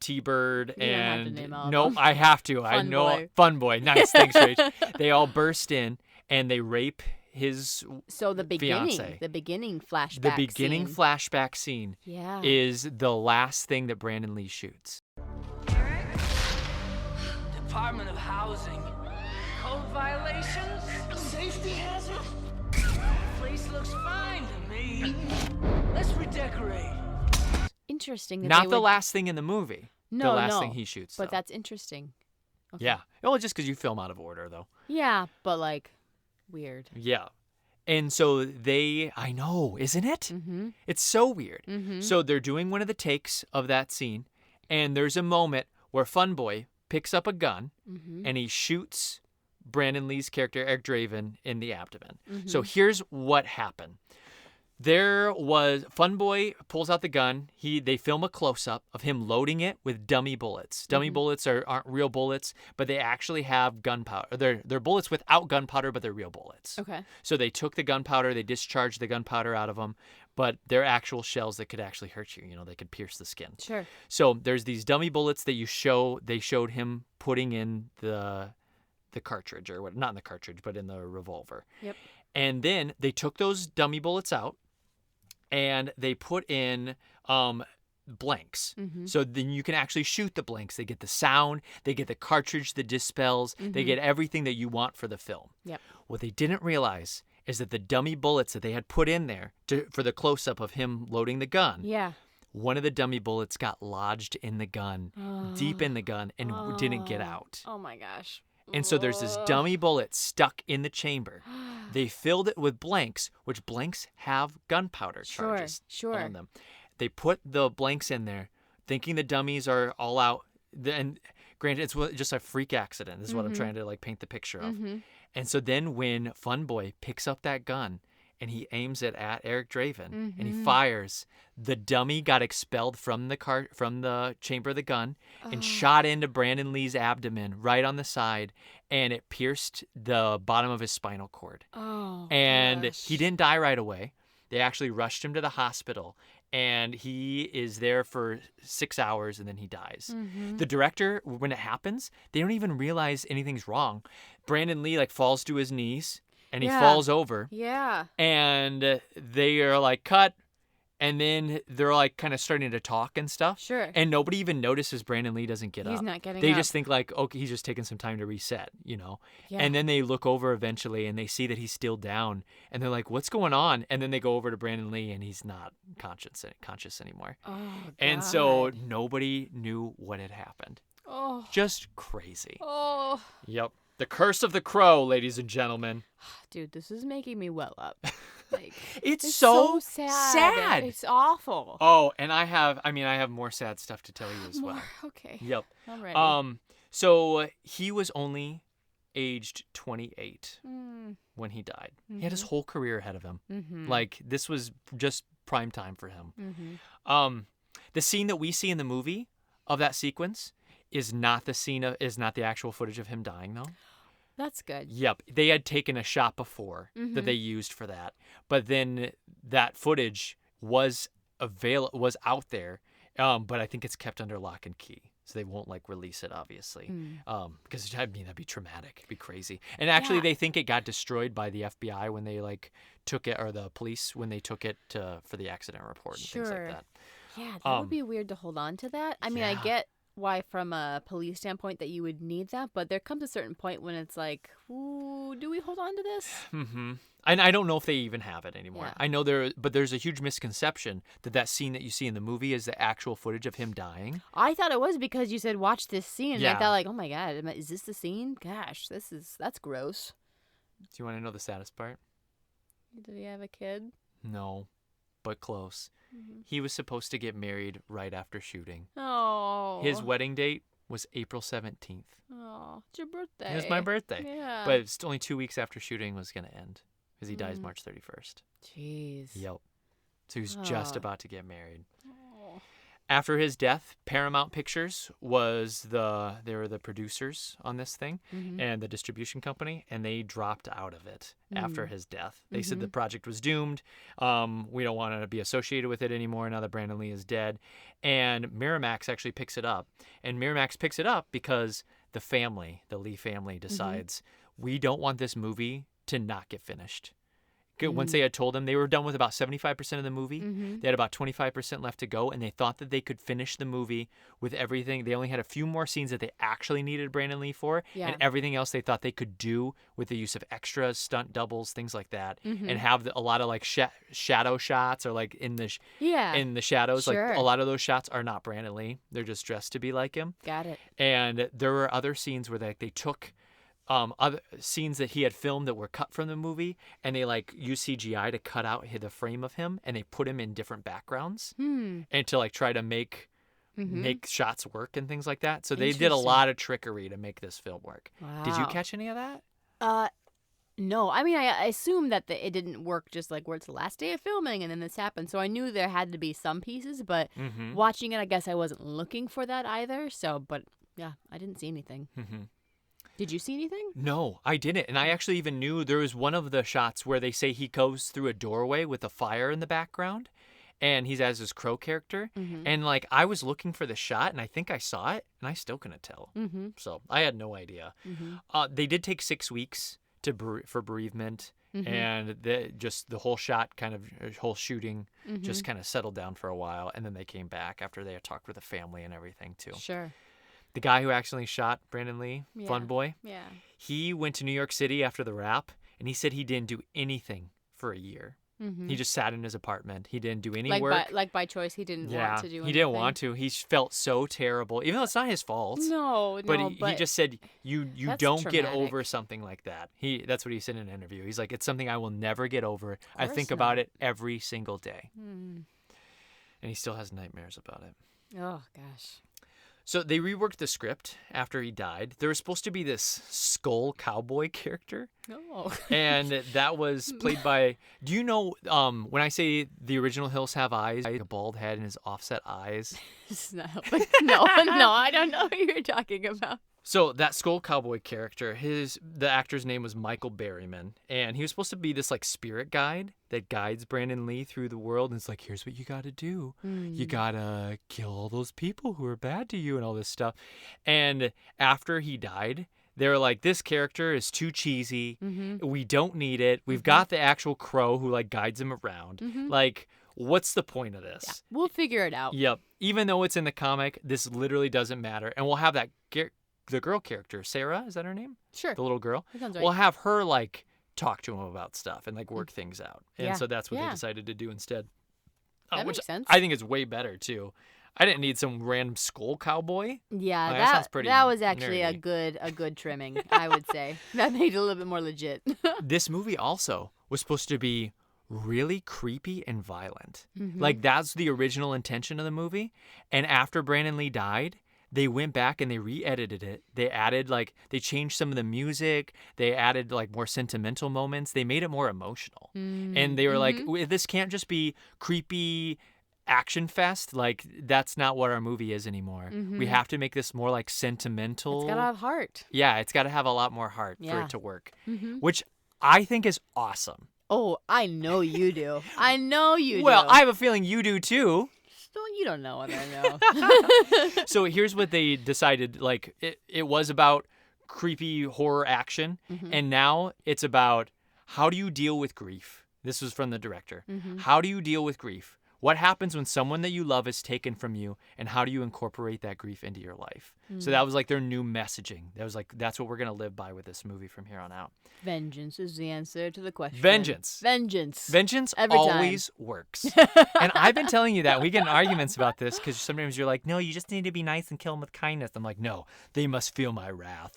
T-Bird, You don't have to and name all of nope, them. I have to. I Fun know. Boy. Fun Boy. Nice. Thanks, Rach. They all burst in and they rape his So the beginning, fiance. the beginning flashback. The beginning scene. flashback scene Yeah. is the last thing that Brandon Lee shoots. Department of Housing. Code violations? Safety hazard? Place looks fine to me. Let's redecorate. Interesting. That Not they the would... last thing in the movie. No, the last no. thing he shoots. But though. that's interesting. Okay. Yeah. Well, just because you film out of order, though. Yeah, but like, weird. Yeah. And so I know, isn't it? Mm-hmm. It's so weird. Mm-hmm. So they're doing one of the takes of that scene, and there's a moment where Fun Boy picks up a gun and he shoots Brandon Lee's character, Eric Draven, in the abdomen. So here's what happened. There was Fun Boy pulls out the gun. They film a close up of him loading it with dummy bullets. Dummy bullets aren't real bullets, but they actually have gunpowder. They're bullets without gunpowder, but they're real bullets. Okay. So they took the gunpowder, they discharged the gunpowder out of them, but they're actual shells that could actually hurt you. You know, they could pierce the skin. Sure. So there's these dummy bullets that they showed him putting in the cartridge, or what? Not in the cartridge, but in the revolver. Yep. And then they took those dummy bullets out and they put in blanks. So then you can actually shoot the blanks. They get the sound, they get the cartridge that dispels, they get everything that you want for the film. Yep. What they didn't realize is that the dummy bullets that they had put in there for the close-up of him loading the gun, Yeah. one of the dummy bullets got lodged in the gun, deep in the gun, and didn't get out. Oh my gosh. And so there's this dummy bullet stuck in the chamber. They filled it with blanks, which blanks have gunpowder charges on them. They put the blanks in there, thinking the dummies are all out. And granted, it's just a freak accident. This is what I'm trying to like paint the picture of. And so then when Fun Boy picks up that gun and he aims it at Eric Draven and he fires, the dummy got expelled from the chamber of the gun and shot into Brandon Lee's abdomen right on the side, and it pierced the bottom of his spinal cord. Oh. And gosh. he didn't die right away. They actually rushed him to the hospital, and he is there for 6 hours, and then he dies. The director, when it happens, they don't even realize anything's wrong. Brandon Lee falls to his knees, and he falls over. Yeah. And they are like, cut. And then they're like kind of starting to talk and stuff. Sure. And nobody even notices Brandon Lee doesn't get up. He's not getting They up. just think like, okay, he's just taking some time to reset, you know? Yeah. And then they look over eventually and they see that he's still down. And they're like, what's going on? And then they go over to Brandon Lee and he's not conscious anymore. Oh, and so God. nobody knew what had happened. Oh. Just crazy. Oh. Yep. The curse of the crow, ladies and gentlemen. Dude, this is making me well up. Like, It's so sad. It's awful. Oh, and I have more sad stuff to tell you as well. More? Okay. Yep. I'm ready. So he was only aged 28 when he died. He had his whole career ahead of him. Like, this was just prime time for him. The scene that we see in the movie of that sequence is not the actual footage of him dying, though. That's good. Yep. They had taken a shot before that they used for that. But then that footage was out there, but I think it's kept under lock and key. So they won't like release it, obviously, Mm. because I mean that'd be traumatic, it'd be crazy. And actually, Yeah. they think it got destroyed by the FBI when they like took it, or the police when they took it for the accident report and things like that. Yeah, that would be weird to hold on to that. I mean, I yeah. get why from a police standpoint that you would need that, but there comes a certain point when it's like, ooh, do we hold on to this? Mm-hmm. And I don't know if they even have it anymore. Yeah. I know but there's a huge misconception that scene that you see in the movie is the actual footage of him dying. I thought it was because you said watch this scene. And I Yeah. thought like, oh my god, is this the scene? Gosh, that's gross. Do you want to know the saddest part? Did he have a kid? No, but close. Mhm. He was supposed to get married right after shooting. Oh. His wedding date was April 17th. Oh, it's your birthday. It was my birthday. Yeah. But it's only 2 weeks after shooting was going to end because he dies March 31st. Jeez. Yep. So he was just Oh. about to get married. Oh. After his death, Paramount Pictures they were the producers on this thing Mhm. and the distribution company, and they dropped out of it after Mm. his death. They said Mhm. the project was doomed. We don't want to be associated with it anymore now that Brandon Lee is dead. And Miramax actually picks it up. And Miramax picks it up because the Lee family decides, we don't want this movie to not get finished. Once they had told them, they were done with about 75% of the movie. Mhm. They had about 25% left to go, and they thought that they could finish the movie with everything. They only had a few more scenes that they actually needed Brandon Lee for, Yeah. and everything else they thought they could do with the use of extras, stunt doubles, things like that, Mhm. and have a lot of like shadow shots or like in the Yeah. in the shadows. Sure. Like a lot of those shots are not Brandon Lee; they're just dressed to be like him. Got it. And there were other scenes where they took other scenes that he had filmed that were cut from the movie, and they like used CGI to cut out the frame of him, and they put him in different backgrounds, and to like try to make shots work and things like that. So they did a Interesting. lot of trickery to make this film work. Did you Wow. catch any of that? No. I mean, I assume that it didn't work just like where it's the last day of filming and then this happened. So I knew there had to be some pieces, but Mhm. watching it, I guess I wasn't looking for that either. So, but yeah, I didn't see anything. Mm-hmm. Did you see anything? No, I didn't. And I actually even knew there was one of the shots where they say he goes through a doorway with a fire in the background, and he's as his Crow character. Mhm. And like I was looking for the shot, and I think I saw it, and I still couldn't tell. Mm-hmm. So I had no idea. Mhm. They did take 6 weeks for bereavement, Mhm. and the whole shot whole shooting just Mhm. kind of settled down for a while, and then they came back after they had talked with the family and everything too. Sure. The guy who accidentally shot Brandon Lee, Yeah. Fun Boy, Yeah. he went to New York City after the wrap, and he said he didn't do anything for a year. Mhm. He just sat in his apartment. He didn't do any Like work. by choice, he didn't yeah, want to do anything. he didn't want to. He felt so terrible, even though it's not his fault. No, But no, he just said you that's don't get traumatic. over something like that. That's what he said in an interview. He's like, it's something I will never get over. I course think about not. it every single day, Mm. and he still has nightmares about it. Oh gosh. So they reworked the script after he died. There was supposed to be this skull cowboy character. Oh. And that was played by, do you know, when I say the original Hills Have Eyes, a bald head and his offset eyes. It's not helping. No, I don't know what you're talking about. So that skull cowboy character, the actor's name was Michael Berryman, and he was supposed to be this like spirit guide that guides Brandon Lee through the world, and it's like, here's what you got to do. You got to kill all those people who are bad to you and all this stuff. And after he died, they were like, this character is too cheesy. We don't need it. We've got the actual crow who like guides him around. Like, what's the point of this? Yeah, we'll figure it out. Yep. Even though it's in the comic, this literally doesn't matter. And we'll have the girl character, Sarah, is that her name? Sure. The little girl. That sounds right. We'll have her like talk to him about stuff and like work things out. And Yeah. so that's what Yeah. they decided to do instead. That Which makes sense. I think is way better too. I didn't need some random skull cowboy. Yeah, Like, that sounds pretty that was actually a nerdy. good trimming, I would say. That made it a little bit more legit. This movie also was supposed to be really creepy and violent. Mhm. Like that's the original intention of the movie. And after Brandon Lee died, they went back and they re-edited it. They added they changed some of the music. They added like more sentimental moments. They made it more emotional. And they were like, this can't just be creepy action fest. Like that's not what our movie is anymore. We have to make this more like sentimental. It's gotta have heart. Yeah, it's got to have a lot more heart for Yeah. it to work, Mhm. which I think is awesome. Oh, I know you do. I know you do. Well, I have a feeling you do too. Well, you don't know what I know. So here's what they decided. Like, it was about creepy horror action, and now it's about how do you deal with grief? This was from the director. How do you deal with grief? What happens when someone that you love is taken from you, and how do you incorporate that grief into your life? So that was like their new messaging. That was like, that's what we're going to live by with this movie from here on out. Vengeance is the answer to the question. Vengeance. Vengeance every always works. And I've been telling you that. We get in arguments about this because sometimes you're like, no, you just need to be nice and kill them with kindness. I'm like, no, they must feel my wrath.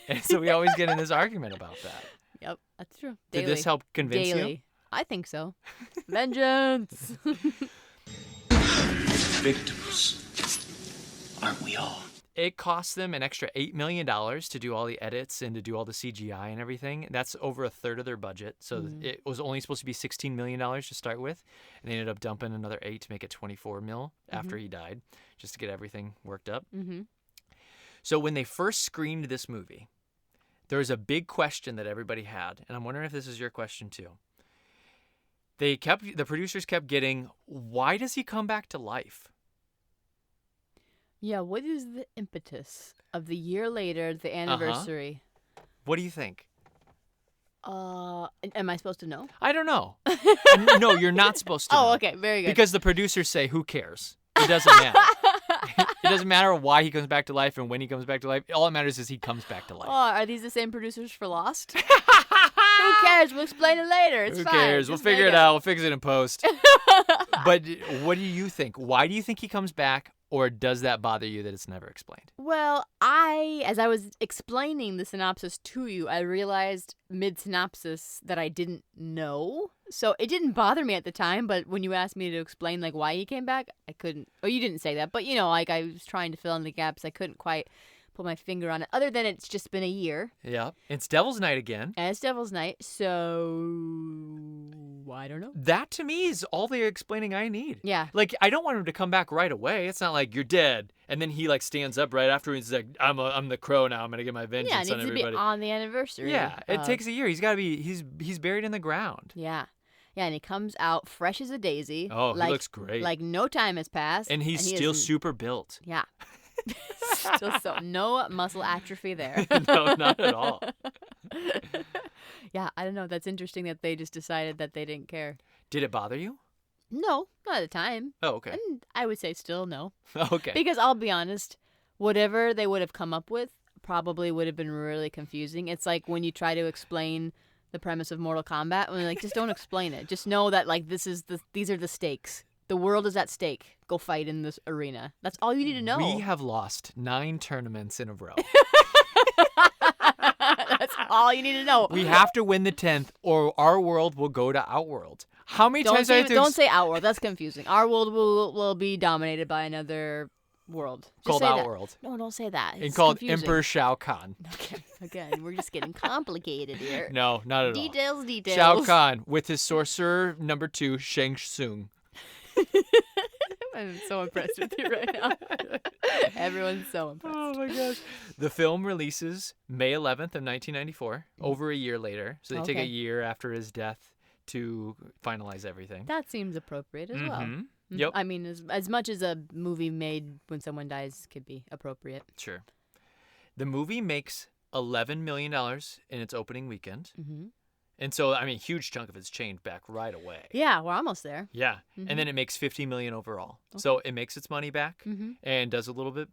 And so we always get in this argument about that. Yep, that's true. Did this help convince you? I think so. Vengeance. Victims, aren't we all? It cost them an extra $8 million to do all the edits and to do all the CGI and everything. That's over a third of their budget. So it was only supposed to be $16 million to start with. And they ended up dumping another 8 to make it 24 mil after he died, just to get everything worked up. So when they first screened this movie, there was a big question that everybody had. And I'm wondering if this is your question too. The producers kept getting, why does he come back to life? Yeah, what is the impetus of the year later, the anniversary? What do you think? Am I supposed to know? I don't know. No, you're not supposed to know. Oh, okay, very good. Because the producers say, who cares? It doesn't matter. It doesn't matter why he comes back to life and when he comes back to life. All that matters is he comes back to life. Oh, are these the same producers for Lost? Who cares? We'll explain it later. It's fine. Who cares? We'll figure it out. We'll fix it in post. But what do you think? Why do you think he comes back? Or does that bother you that it's never explained? Well, as I was explaining the synopsis to you, I realized mid-synopsis that I didn't know. So it didn't bother me at the time, but when you asked me to explain like why he came back, I couldn't. Oh, you didn't say that, but like I was trying to fill in the gaps. I couldn't quite put my finger on it, other than it's just been a year. Yeah. It's Devil's Night again. And it's Devil's Night, so I don't know. That to me is all they're explaining I need. Yeah. Like, I don't want him to come back right away. It's not like you're dead. And then he like stands up right after he's like, I'm the crow now. I'm going to get my vengeance on everybody. Yeah, it needs to be on the anniversary. Yeah. It takes a year. He's got to be, he's buried in the ground. Yeah. Yeah, and he comes out fresh as a daisy. Oh, he looks great. Like no time has passed. And he's still super built. Yeah. Still no muscle atrophy there. No, not at all. Yeah, I don't know. That's interesting that they just decided that they didn't care. Did it bother you? No, not at the time. Oh, okay. And I would say still no. Okay. Because I'll be honest, whatever they would have come up with probably would have been really confusing. It's like when you try to explain the premise of Mortal Kombat, when like just don't explain it. Just know that like these are the stakes. The world is at stake. Go fight in this arena. That's all you need to know. We have lost 9 tournaments in a row. That's all you need to know. We have to win the 10th, or our world will go to Outworld. How many times do I have to... Don't say Outworld. That's confusing. Our world will be dominated by another world. Just called Outworld. No, don't say that. It's called confusing. Emperor Shao Kahn. Okay, again, we're just getting complicated here. No, not at all. Details. Shao Kahn with his sorcerer number 2, Shang Tsung. I'm so impressed with you right now. Everyone's so impressed. Oh my gosh. The film releases May 11th of 1994, over a year later. So they take a year after his death to finalize everything. That seems appropriate as well. Yep. I mean, as much as a movie made when someone dies could be appropriate. Sure. The movie makes $11 million in its opening weekend. And so, I mean, a huge chunk of it's changed back right away. Yeah, we're almost there. Yeah. And then it makes $50 million overall. Okay. So it makes its money back and does a little bit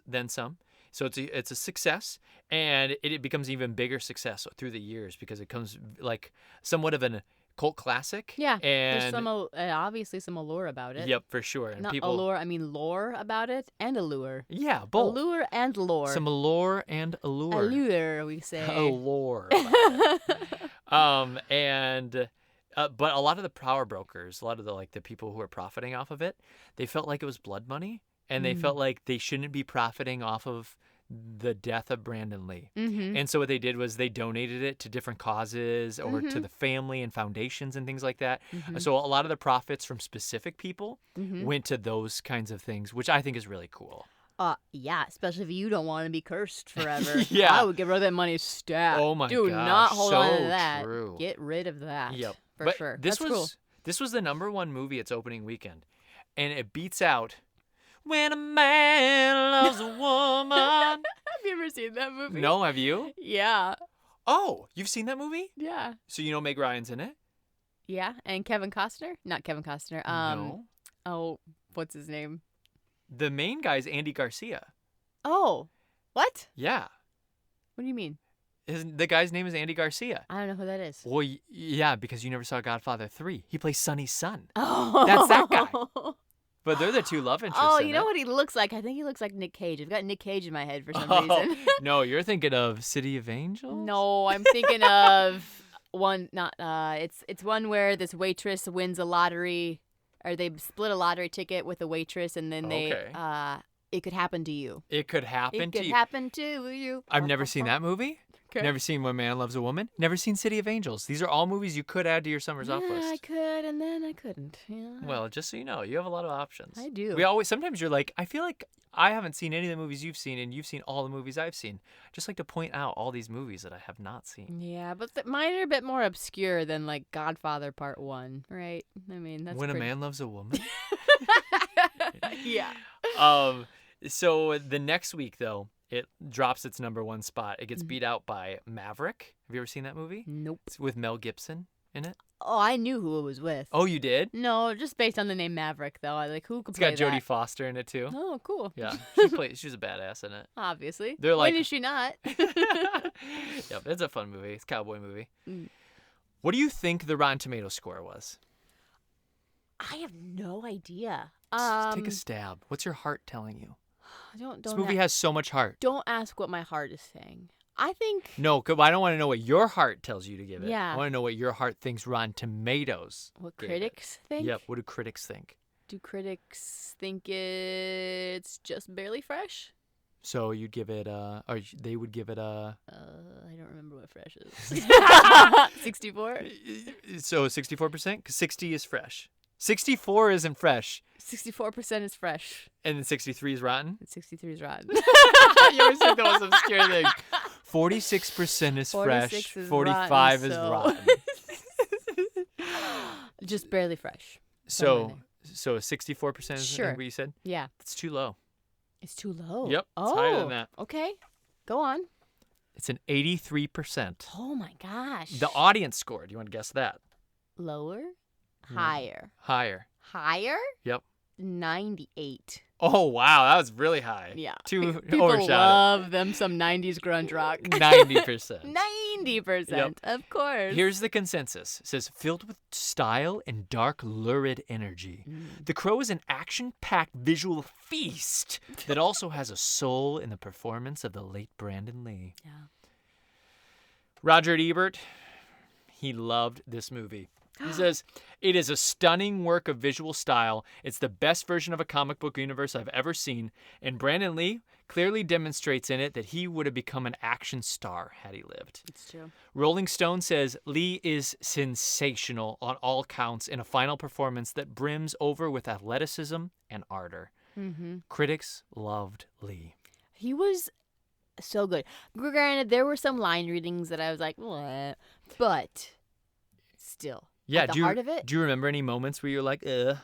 then some. So it's a success, and it becomes even bigger success through the years because it comes like somewhat of an cult classic. Yeah. And there's some obviously some allure about it. Yep, for sure. And not allure, I mean lore about it and allure. Yeah, both. Allure and lore. Some allure and allure. Allure, we say. Allure. But a lot of the power brokers, a lot of the people who are profiting off of it, they felt like it was blood money, and they felt like they shouldn't be profiting off of the death of Brandon Lee. And so what they did was they donated it to different causes or to the family and foundations and things like that. So a lot of the profits from specific people went to those kinds of things, which I think is really cool. Yeah, especially if you don't want to be cursed forever. Yeah. I would get rid of that money stat. Oh my Do gosh, not hold so on to that. True. Get rid of that. Yep. For sure. This That's cool. This was the #1 movie its opening weekend. and it beats out When a Man Loves a Woman. Have you ever seen that movie? No, have you? Yeah. Oh, you've seen that movie? Yeah. So you know Meg Ryan's in it? Yeah, and Kevin Costner? Not Kevin Costner. No. Oh, what's his name? The main guy's Andy Garcia. Oh, what? Yeah. What do you mean? The guy's name is Andy Garcia. I don't know who that is. Well, yeah, because you never saw Godfather 3. He plays Sonny's son. Oh. That's that guy. But they're the two love interests. Oh, in you know it. what he looks like? I think he looks like Nick Cage. I've got Nick Cage in my head for some reason. No, you're thinking of City of Angels? No, I'm thinking of one. Not. It's one where this waitress wins a lottery, or they split a lottery ticket with a waitress, and then they. Okay. It could happen to you. It could happen It to could you. happen to you. I've never seen that movie. Okay. Never seen When a Man Loves a Woman. Never seen City of Angels. These are all movies you could add to your summer's off list. I could, and then I couldn't. Yeah. Well, just so you know, you have a lot of options. I do. Sometimes you're like, I feel like I haven't seen any of the movies you've seen, and you've seen all the movies I've seen. I just like to point out all these movies that I have not seen. Yeah, but mine are a bit more obscure than like Godfather Part 1, right? I mean, that's When pretty... a Man Loves a Woman. Yeah. So the next week, though, it drops its number one spot. It gets beat out by Maverick. Have you ever seen that movie? Nope. It's with Mel Gibson in it. Oh, I knew who it was with. Oh, you did? No, just based on the name Maverick, though. I like who could It's play got Jodie that? Foster in it too. Oh, cool. Yeah, she's a badass in it. Obviously. They're like, when is she not? Yep, it's a fun movie. It's a cowboy movie. What do you think the Rotten Tomatoes score was? I have no idea. Just take a stab. What's your heart telling you? Don't This movie has so much heart. Don't ask what my heart is saying. I think. No, I don't want to know what your heart tells you to give it. Yeah. I want to know what your heart thinks Rotten Tomatoes. What gave critics it. think? Yep. What do critics think? Do critics think it's just barely fresh? So you'd give it or they would give it a. I don't remember what fresh is. 64. So 64%, because 60 is fresh. 64 isn't fresh. 64% is fresh. And then 63 is rotten? And 63 is rotten. You always think that was some scary thing. 46% is 46 fresh. is 45 rotten, is so- rotten. Just barely fresh. So 64% is Sure. what you said? Yeah. That's too low. It's too low. Yep, it's Oh, higher than that. Okay. Go on. It's an 83%. Oh my gosh. The audience score, do you want to guess that? Lower? No. Higher? Higher. Higher? Yep. 98. Oh, wow. That was really high. Yeah. Too People overshot love them some 90s grunge rock. 90%. 90%. Yep. Of course. Here's the consensus. It says, filled with style and dark, lurid energy. The Crow is an action-packed visual feast that also has a soul in the performance of the late Brandon Lee. Yeah. Roger Ebert, he loved this movie. He says, it is a stunning work of visual style. It's the best version of a comic book universe I've ever seen. And Brandon Lee clearly demonstrates in it that he would have become an action star had he lived. It's true. Rolling Stone says Lee is sensational on all counts in a final performance that brims over with athleticism and ardor. Mm-hmm. Critics loved Lee. He was so good. Granted, there were some line readings that I was like, what? But still. Yeah, At the heart of it. do you remember any moments where you're like, ugh?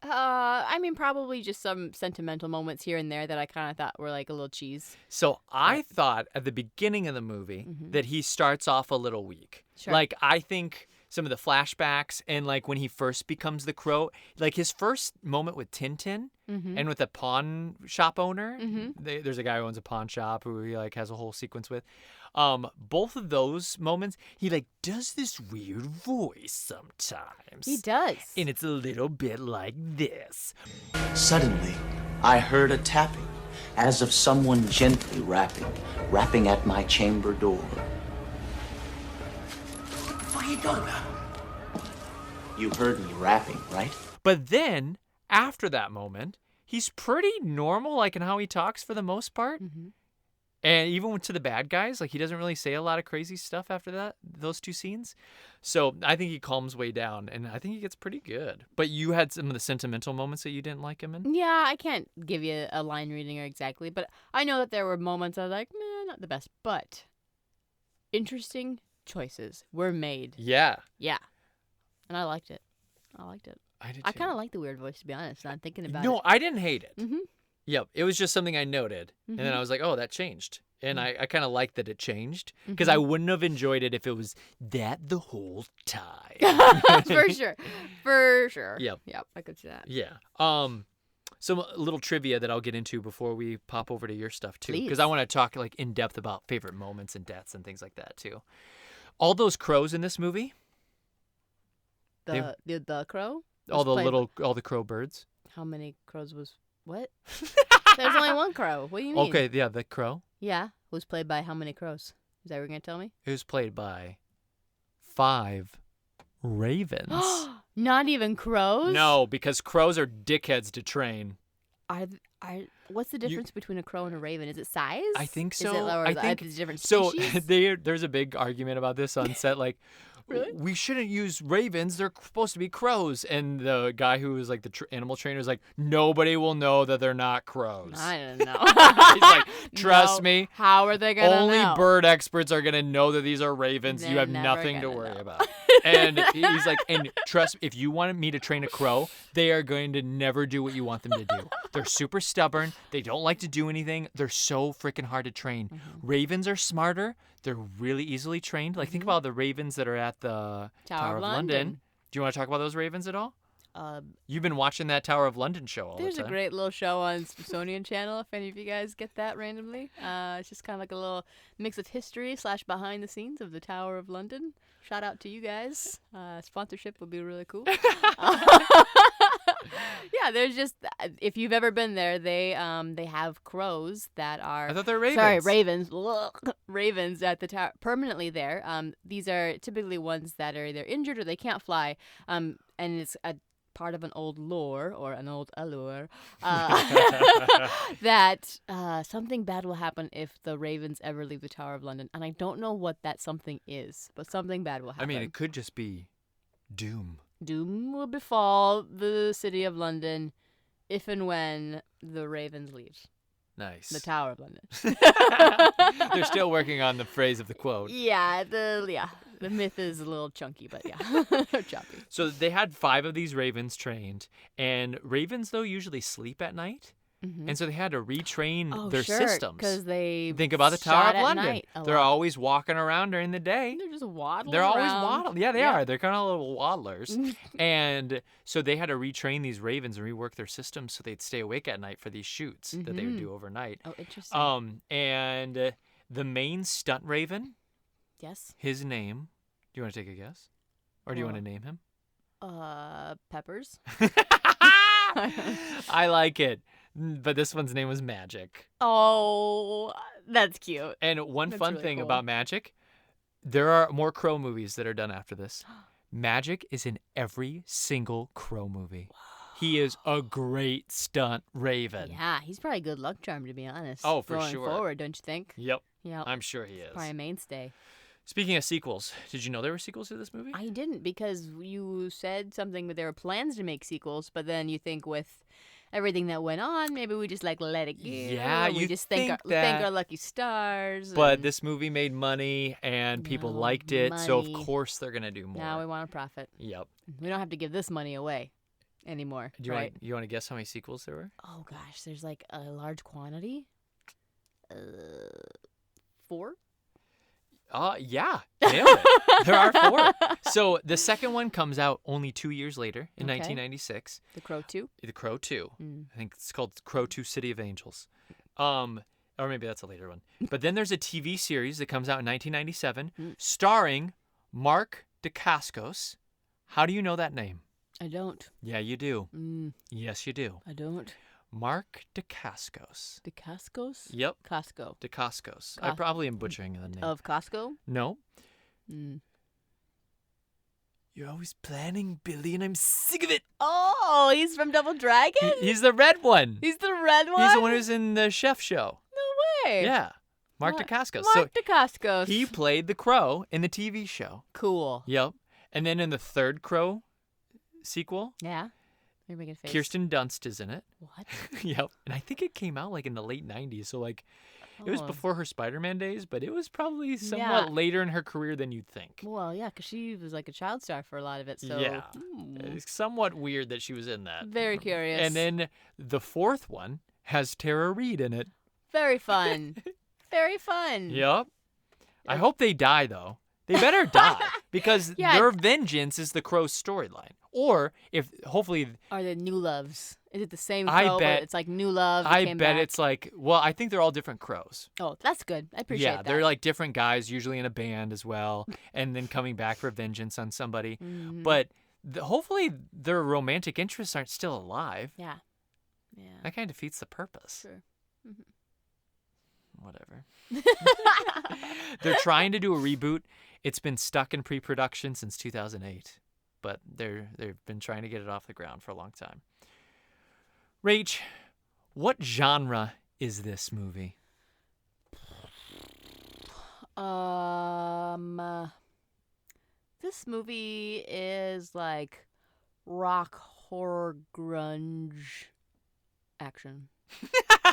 I mean, probably just some sentimental moments here and there that I kind of thought were like a little cheese. So I thought at the beginning of the movie that he starts off a little weak. Sure. Like, I think some of the flashbacks and like when he first becomes the Crow, like his first moment with Tintin and with the pawn shop owner. There's a guy who owns a pawn shop who he like has a whole sequence with. Both of those moments, he like does this weird voice sometimes. He does. And it's a little bit like this. Suddenly, I heard a tapping, as of someone gently rapping at my chamber door. What are you talking about? You heard me rapping, right? But then, after that moment, he's pretty normal, like in how he talks for the most part. And even to the bad guys, like he doesn't really say a lot of crazy stuff after those two scenes. So I think he calms way down, and I think he gets pretty good. But you had some of the sentimental moments that you didn't like him in? Yeah, I can't give you a line reading or exactly, but I know that there were moments I was like, not the best, but interesting choices were made. Yeah. Yeah. And I liked it. I did I too. kind of like the weird voice, to be honest. I'm thinking about it. No, I didn't hate it. Mm-hmm. Yep, it was just something I noted, and then Mhm. I was like, "Oh, that changed," and I kind of liked that it changed because Mhm. I wouldn't have enjoyed it if it was that the whole time. For sure. For sure. Yep. Yep. I could see that. Yeah. Some little trivia that I'll get into before we pop over to your stuff too, because Please. I want to talk like in depth about favorite moments and deaths and things like that too. All those crows in this movie, The crow? all Was played- all the crow birds. How many crows was. What? There's only one crow. What do you mean? Okay, yeah, the crow. Yeah. Was played by how many crows? Is that what you're going to tell me? It was played by 5 ravens. Not even crows? No, because crows are dickheads to train. What's the difference between a crow and a raven? Is it size? I think Is so. it, or I is it think a different so. species? There's a big argument about this on set. Like, Really? we shouldn't use ravens. They're supposed to be crows. And the guy who was like the animal trainer is like, nobody will know that they're not crows. I don't know. He's like, trust No. me. How are they going to Only know? bird experts are gonna know that these are ravens. You They're have never nothing to gonna worry know. about. And he's like, and trust, if you wanted me to train a crow, they are going to never do what you want them to do. They're super stubborn. They don't like to do anything. They're so freaking hard to train. Mm-hmm. Ravens are smarter. They're really easily trained. Like, think about the ravens that are at the Tower of London. Do you want to talk about those ravens at all? You've been watching that Tower of London show all There's the a time. great little show on Smithsonian Channel, if any of you guys get that randomly. It's just kind of like a little mix of history / behind the scenes of the Tower of London. Shout out to you guys. Sponsorship would be really cool. Yeah, there's just, if you've ever been there, they have crows that are. I thought they're Sorry, ravens. ravens. Ravens at the tower, permanently there. These are typically ones that are either injured or they can't fly. And it's a part of an old lore or an old allure that something bad will happen if the ravens ever leave the Tower of London. And I don't know what that something is, but something bad will happen. I mean, it could just be doom. Doom will befall the city of London if and when the ravens leave Nice. the Tower of London. They're still working on the phrase of the quote. Yeah, the myth is a little chunky, but yeah, choppy. So they had 5 of these ravens trained, and ravens though usually sleep at night, and so they had to retrain their systems. Because they Think about the Tower shot of at London. night a They're lot. always walking around during the day. They're just waddling. They're always around. waddling. Yeah, they Yeah. are. They're kind of little waddlers. And so they had to retrain these ravens and rework their systems so they'd stay awake at night for these shoots that they would do overnight. Oh, interesting. And the main stunt raven, Yes. his name, do you want to take a guess? Or do you want to name him? Peppers. I like it. But this one's name was Magic. Oh, that's cute. And one That's fun really thing cool. about Magic, there are more Crow movies that are done after this. Magic is in every single Crow movie. He is a great stunt raven. Yeah, he's probably a good luck charm, to be honest. Oh, for going sure. forward, don't you think? Yep. Yeah. I'm sure he is. Probably a mainstay. Speaking of sequels, did you know there were sequels to this movie? I didn't, because you said something that there were plans to make sequels, but then you think with everything that went on, maybe we just like let it go. Yeah, and we you just think thank that. our lucky stars. But and this movie made money and people No, liked it, so of money. course they're gonna do more. now we want a profit. Yep. We don't have to give this money away anymore, Do you right? want to guess how many sequels there were? Oh gosh, there's like a large quantity. 4? Yeah, nailed it. There are 4. So the second one comes out only 2 years later in Okay. 1996. The Crow 2? The Crow 2. Mm. I think it's called Crow 2 City of Angels. Or maybe that's a later one. But then there's a TV series that comes out in 1997 starring Mark Dacascos. How do you know that name? I don't. Yeah, you do. Mm, Yes, you do. I don't. Mark Dacascos. The Cascos? Yep. Costco. Dacascos. I probably am butchering the name. Of Costco? No. Mm. You're always planning, Billy, and I'm sick of it. Oh, he's from Double Dragon? He's the red one. He's the red one? He's the one who's in the chef show. No way. Yeah. Mark What? Dacascos. Mark Dacascos. He played the Crow in the TV show. Cool. Yep. And then in the third Crow sequel, Yeah. You're making a face. Kirsten Dunst is in it. What? Yep. And I think it came out like in the late 90s. So like It was Oh. before her Spider-Man days, but it was probably somewhat Yeah. later in her career than you'd think. Well, yeah, because she was like a child star for a lot of it. So Yeah. It's somewhat weird that she was in that. Very curious. And then the fourth one has Tara Reid in it. Very fun. Very fun. Yep. I hope they die, though. They better die because Yeah. their vengeance is the Crow's storyline. Or if hopefully, Are they new loves? Is it the same crow? I but bet it's like new love. who I came bet back? it's like, well, I think they're all different crows. Oh, that's good. I appreciate Yeah, that. they're like different guys, usually in a band as well, and then coming back for vengeance on somebody. Mhm. But hopefully their romantic interests aren't still alive. Yeah. Yeah. That kind of defeats the purpose. Sure. Whatever. They're trying to do a reboot. It's been stuck in pre-production since 2008, but they've been trying to get it off the ground for a long time. Rach, what genre is this movie? This movie is like rock, horror, grunge, action.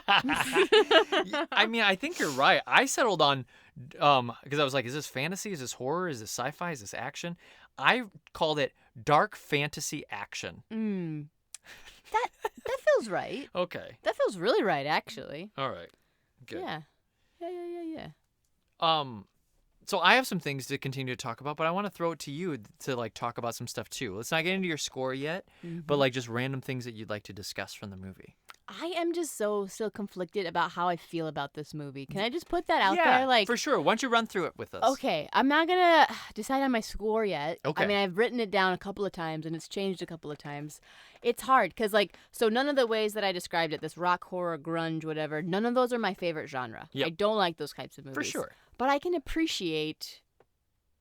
I mean, I think you're right. I settled on, because I was like, is this fantasy? Is this horror? Is this sci-fi? Is this action? I called it dark fantasy action. That feels right. Okay. That feels really right, actually. All right. Good. Yeah. Yeah. So I have some things to continue to talk about, but I want to throw it to you to like talk about some stuff too. Let's not get into your score yet, but like just random things that you'd like to discuss from the movie. I am just so still conflicted about how I feel about this movie. Can I just put that out Yeah, there? Like, for sure. Why don't you run through it with us? okay, I'm not gonna decide on my score yet. Okay. I mean, I've written it down a couple of times and it's changed a couple of times. It's hard because, like, so none of the ways that I described it, this rock, horror, grunge, whatever, none of those are my favorite genre. Yep. I don't like those types of movies. For sure. But I can appreciate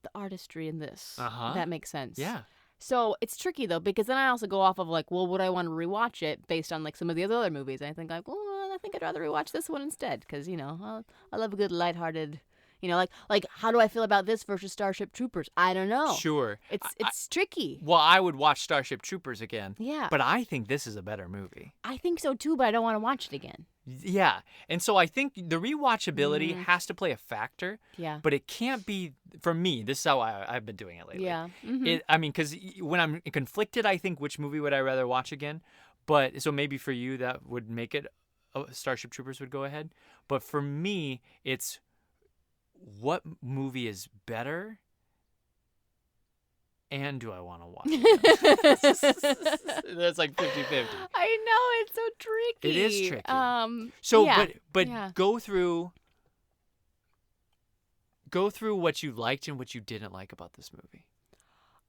the artistry in this. Uh-huh. If that makes sense. Yeah. So it's tricky though, because then I also go off of like, well, would I want to rewatch it based on like some of the other movies? And I think like, well, I think I'd rather rewatch this one instead, because you know, I love a good lighthearted, you know, like how do I feel about this versus Starship Troopers? I don't know. Sure. It's tricky. Well, I would watch Starship Troopers again. Yeah. But I think this is a better movie. I think so too, but I don't want to watch it again. Yeah. And so I think the rewatchability has to play a factor. Yeah. But it can't be, for me, this is how I've been doing it lately. Yeah. Mhm. I mean, because when I'm conflicted, I think which movie would I rather watch again? But so maybe for you that would make it Starship Troopers would go ahead. But for me, it's what movie is better and do I want to watch it? That's like 50-50. I know, it's so tricky. It is tricky. So, yeah. but Yeah. go through what you liked and what you didn't like about this movie.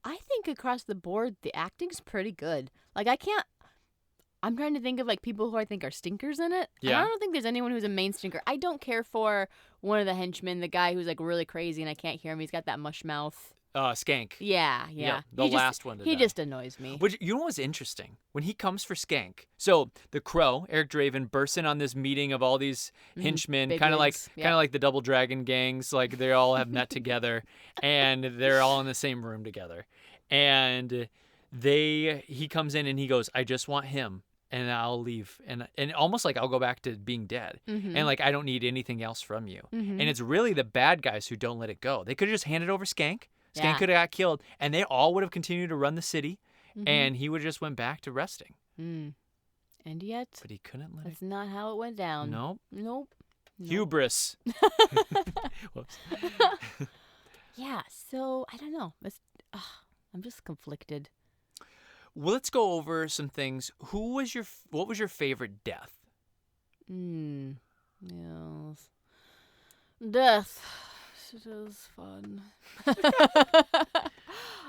I think across the board, the acting's pretty good. Like, I'm trying to think of like people who I think are stinkers in it. And Yeah. I don't think there's anyone who's a main stinker. I don't care for one of the henchmen, the guy who's like really crazy and I can't hear him. He's got that mush mouth. Skank. Yeah. The last one to He die. just annoys me. Which, you know what's interesting? When he comes for Skank, so the Crow, Eric Draven, bursts in on this meeting of all these henchmen, Big kind of wigs, like the Double Dragon gangs, like they all have met together, and they're all in the same room together, and he comes in and he goes, "I just want him." And I'll leave, and almost like I'll go back to being dead, and like I don't need anything else from you. And it's really the bad guys who don't let it go. They could have just handed over Skank. Skank Yeah. could have got killed, and they all would have continued to run the city, and he would have just went back to resting. And yet, But he couldn't let that's not how it went down. Nope. Nope. Hubris. Whoops. Yeah. So I don't know. I'm just conflicted. Well, let's go over some things. What was your favorite death? Yes. Death. It is fun.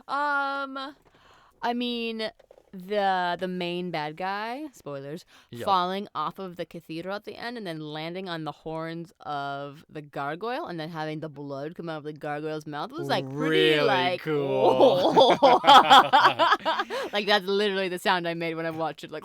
I mean, the main bad guy, spoilers, Yep. falling off of the cathedral at the end and then landing on the horns of the gargoyle and then having the blood come out of the gargoyle's mouth was like pretty Really like cool. like that's literally the sound I made when I watched it, like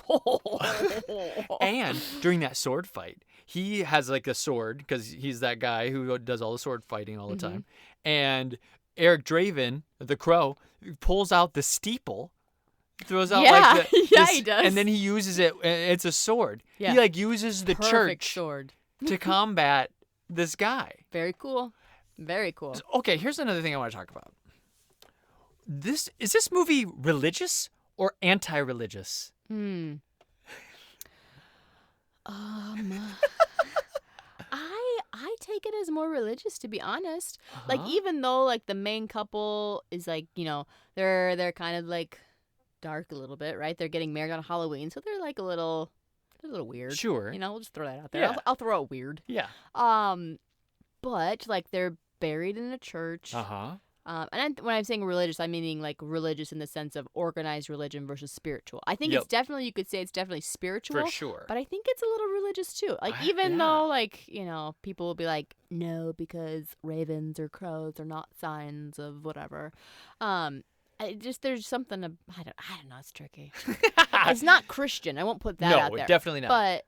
And during that sword fight, he has like a sword because he's that guy who does all the sword fighting all the time. And Eric Draven, the Crow, pulls out the steeple, throws out like he does. and then he uses it. It's a sword. Yeah. He like uses the Perfect church sword to combat this guy. Very cool. Very cool. Okay, here's another thing I want to talk about. Is this movie religious or anti-religious? I take it as more religious, to be honest. Like, even though like the main couple is like, they're kind of like dark a little bit, right? They're getting married on Halloween, so they're like a little weird. Sure. We'll just throw that out there. Yeah. I'll throw out weird. Yeah. But like they're buried in a church. And when I'm saying religious, I'm meaning like religious in the sense of organized religion versus spiritual. I think it's definitely, you could say it's definitely spiritual. For sure. But I think it's a little religious too. Like, even though like, people will be like, no, because ravens or crows are not signs of whatever. There's something, I don't know, it's tricky. It's not Christian. I won't put that out there. No, definitely not. But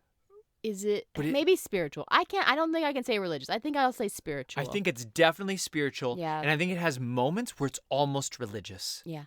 is it maybe spiritual? I don't think I can say religious. I think I'll say spiritual. I think it's definitely spiritual. Yeah. And I think it has moments where it's almost religious. Yeah.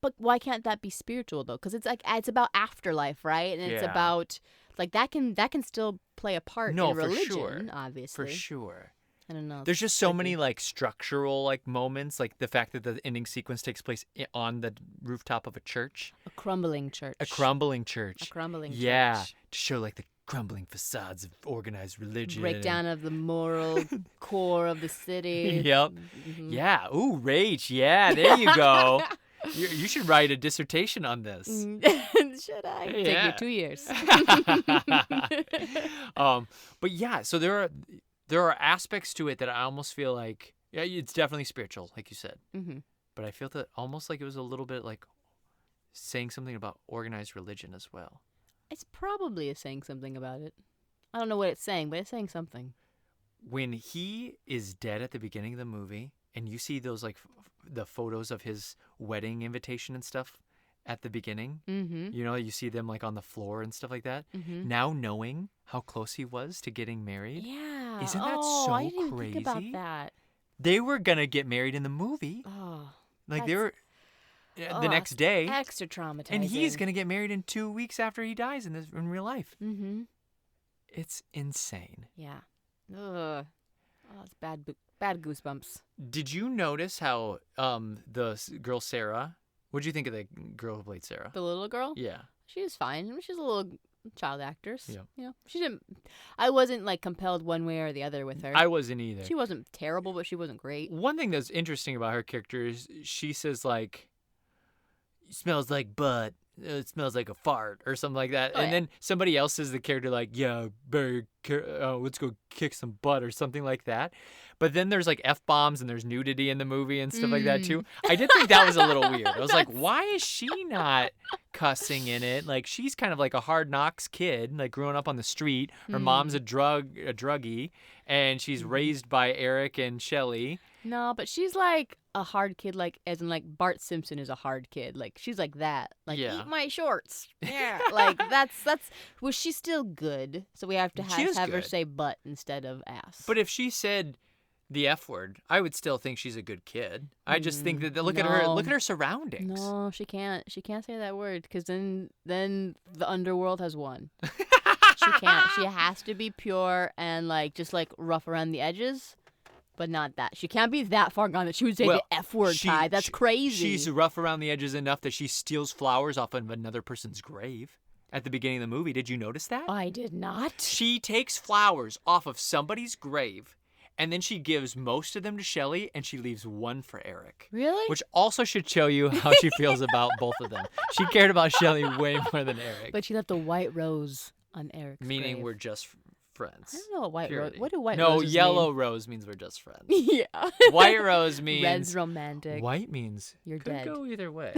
But why can't that be spiritual though? Because it's like, it's about afterlife, right? And it's about like that can still play a part in religion, for sure. obviously. For sure. I don't know. There's just so many like structural like moments, like the fact that the ending sequence takes place on the rooftop of a church. A crumbling church. A crumbling church. A crumbling church. Yeah. To show like the crumbling facades of organized religion. Breakdown of the moral core of the city. Yep. Yeah. Ooh, Rach. Yeah, there you go. You should write a dissertation on this. Should I? Take me 2 years. But yeah, so there are aspects to it that I almost feel like, yeah, it's definitely spiritual, like you said. But I feel that almost like it was a little bit like saying something about organized religion as well. It's probably saying something about it. I don't know what it's saying, but it's saying something. When he is dead at the beginning of the movie, and you see those like the photos of his wedding invitation and stuff at the beginning, you see them like on the floor and stuff like that. Now knowing how close he was to getting married, isn't that so I didn't crazy? think about that. They were gonna get married in the movie. They were the next day. Extra traumatizing. And he's gonna get married in 2 weeks after he dies in real life. It's insane. Yeah. Ugh. Oh, it's bad goosebumps. Did you notice how the girl Sarah? What did you think of the girl who played Sarah? The little girl? Yeah. She was fine. She's a little child actress. Yeah. She didn't. I wasn't like compelled one way or the other with her. I wasn't either. She wasn't terrible, but she wasn't great. One thing that's interesting about her character is she says like, "It smells like butt. It smells like a fart," or something like that. And then somebody else says the character like, "Yeah, let's go kick some butt," or something like that. But then there's like F-bombs and there's nudity in the movie and stuff like that too. I did think that was a little weird. I was like, why is she not cussing in it? Like, she's kind of like a hard knocks kid, like growing up on the street. Her mom's a druggie, and she's raised by Eric and Shelley. No, but she's like a hard kid, like as in like Bart Simpson is a hard kid. Like, she's like that. Like, eat my shorts. Yeah. Like, that's well, she's still good. So we have to have her say butt instead of ass. But if she said the F word, I would still think she's a good kid. I just think that look at her surroundings. No, she can't. She can't say that word because then the underworld has won. She can't. She has to be pure and like just like rough around the edges, but not that. She can't be that far gone that she would say the F word. Ty, that's crazy. She's rough around the edges enough that she steals flowers off of another person's grave. At the beginning of the movie, did you notice that? I did not. She takes flowers off of somebody's grave. And then she gives most of them to Shelley, and she leaves one for Eric. Really? Which also should show you how she feels about both of them. She cared about Shelley way more than Eric. But she left a white rose on Eric's Meaning grave. we're just friends. I don't know what white rose. Purity. What do white No, roses yellow mean? rose means we're just friends. Yeah. White rose means red's romantic. White means you're could dead. go either way.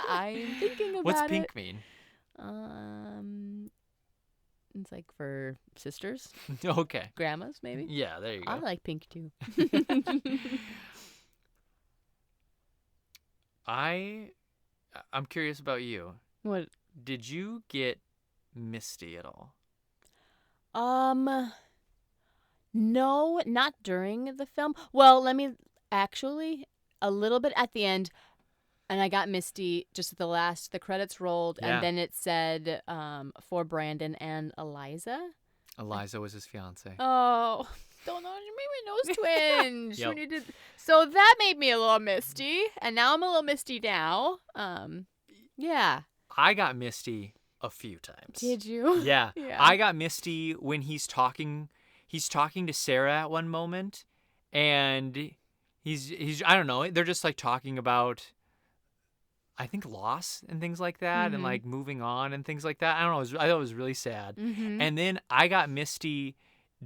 I'm thinking about What's it. pink mean? It's like for sisters. Okay. Grandmas, maybe. Yeah, there you go. I like pink too. I'm curious about you. What? Did you get misty at all? No, not during the film. Well, actually a little bit at the end. And I got misty just at the credits rolled, and then it said for Brandon and Eliza. Eliza was his fiance. Oh, don't know. Maybe nose twinge. Yep. When you did, so that made me a little misty, and now I'm a little misty now. Yeah. I got misty a few times. Did you? Yeah. Yeah. I got misty when he's talking to Sarah at one moment, and he's I don't know, they're just like talking about, I think, loss and things like that, and like moving on and things like that. I don't know. I thought it was really sad. And then I got misty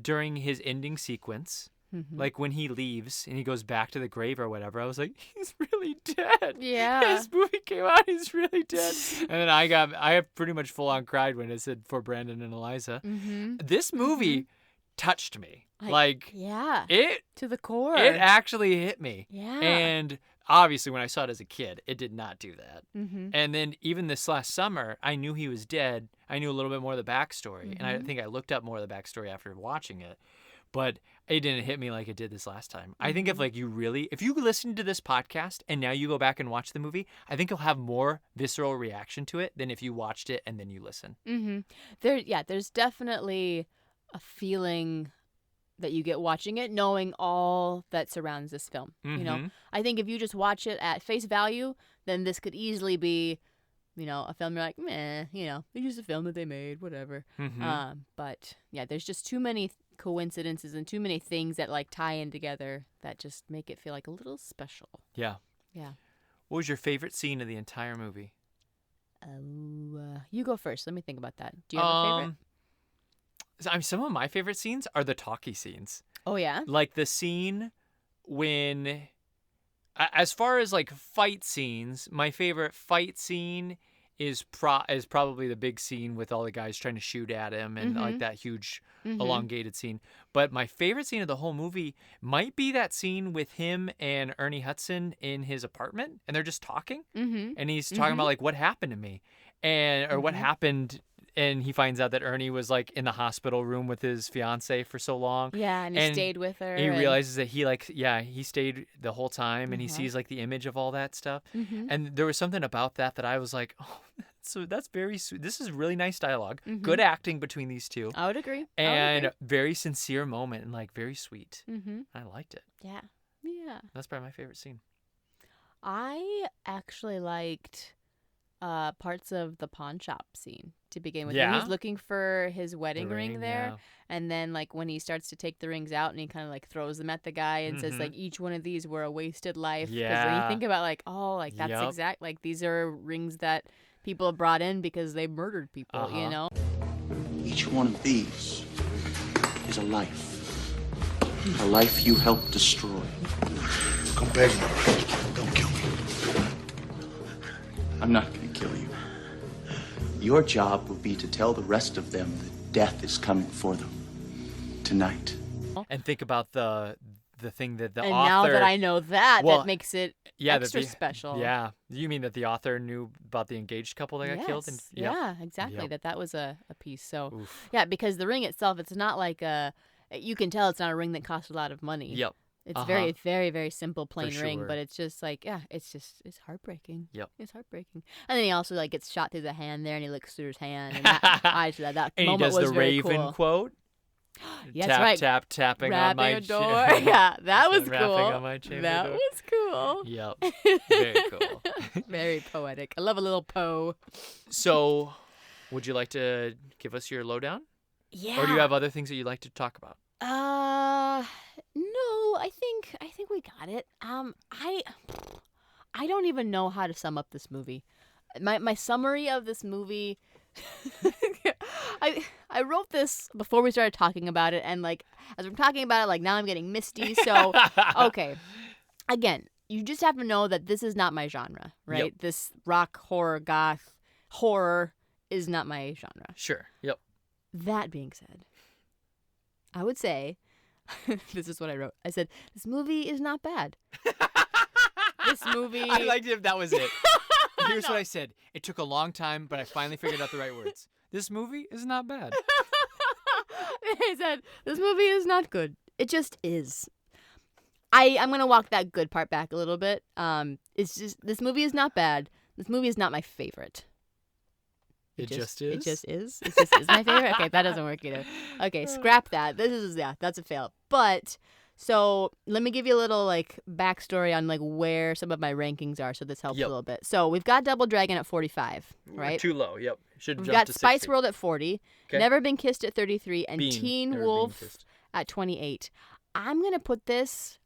during his ending sequence, like when he leaves and he goes back to the grave or whatever. I was like, he's really dead. Yeah. This movie came out, he's really dead. And then I pretty much full on cried when it said for Brandon and Eliza. This movie touched me. Like, yeah. It to the core. It actually hit me. Yeah. And obviously, when I saw it as a kid, it did not do that. Mm-hmm. And then even this last summer, I knew he was dead. I knew a little bit more of the backstory. And I think I looked up more of the backstory after watching it. But it didn't hit me like it did this last time. I think if you listen to this podcast and now you go back and watch the movie, I think you'll have more visceral reaction to it than if you watched it and then you listen. There's definitely a feeling that you get watching it, knowing all that surrounds this film. You know, I think if you just watch it at face value, then this could easily be, a film you're like, meh, it's just a film that they made, whatever. But yeah, there's just too many coincidences and too many things that like tie in together that just make it feel like a little special. Yeah. Yeah. What was your favorite scene of the entire movie? You go first. Let me think about that. Do you have a favorite? Some of my favorite scenes are the talkie scenes. Oh, yeah? Like the scene when, as far as like fight scenes, my favorite fight scene is probably the big scene with all the guys trying to shoot at him and like that huge elongated scene. But my favorite scene of the whole movie might be that scene with him and Ernie Hudson in his apartment, and they're just talking, and he's talking about like what happened to me, or what happened. And he finds out that Ernie was like in the hospital room with his fiance for so long. Yeah, and he stayed with her. He realizes that he stayed the whole time, and he sees like the image of all that stuff. And there was something about that I was like, oh, so that's very sweet. This is really nice dialogue. Good acting between these two. I would agree. And very sincere moment and like very sweet. I liked it. Yeah. Yeah. That's probably my favorite scene. I actually liked parts of the pawn shop scene to begin with. Yeah? When he's looking for his wedding ring there, yeah. and then like when he starts to take the rings out and he kind of like throws them at the guy and says like each one of these were a wasted life. Because when you think about like, oh, like that's exact, like these are rings that people have brought in because they murdered people, you know? Each one of these is a life you helped destroy. Come back now. Don't kill me. I'm not going to kill you. Your job will be to tell the rest of them that death is coming for them tonight. And think about the thing that the and author. now that I know that, that makes it extra special. Yeah. You mean that the author knew about the engaged couple that got killed? Yeah, exactly. Yep. That was a piece. So, Oof. yeah, because the ring itself, it's not like you can tell it's not a ring that costs a lot of money. Yep. It's very, very, very simple, plain ring, sure. but it's just like, it's heartbreaking. Yep. It's heartbreaking. And then he also like gets shot through the hand there, and he looks through his hand, and that and moment he does was the very Raven cool. quote. Yeah, tap, that's right. tapping Rapping on my a door. Yeah, that was rapping cool. on my chamber That door. was cool. Yep. Very cool. Very poetic. I love a little Poe. So, would you like to give us your lowdown? Yeah. Or do you have other things that you'd like to talk about? No, I think we got it. I don't even know how to sum up this movie. My summary of this movie, I wrote this before we started talking about it, and like as we're talking about it, like now I'm getting misty. So okay, again, you just have to know that this is not my genre, right? Yep. This rock horror goth horror is not my genre. Sure. Yep. That being said, I would say, this is what I wrote. I said, this movie is not bad. This movie... I liked it if that was it. Here's what I said. It took a long time, but I finally figured out the right words. This movie is not bad. I said, this movie is not good. It just is. I'm going to walk that good part back a little bit. It's just, this movie is not bad. This movie is not my favorite. It just is? It just is? It just is my favorite? Okay, that doesn't work either. Okay, scrap that. That's a fail. But, so, let me give you a little, backstory on, where some of my rankings are, so this helps a little bit. So, we've got Double Dragon at 45, right? Too low, yep. Should We've jump got to Spice 60. World at 40, Okay. Never Been Kissed at 33, and Teen Never Been Wolf Kissed. at 28. I'm going to put this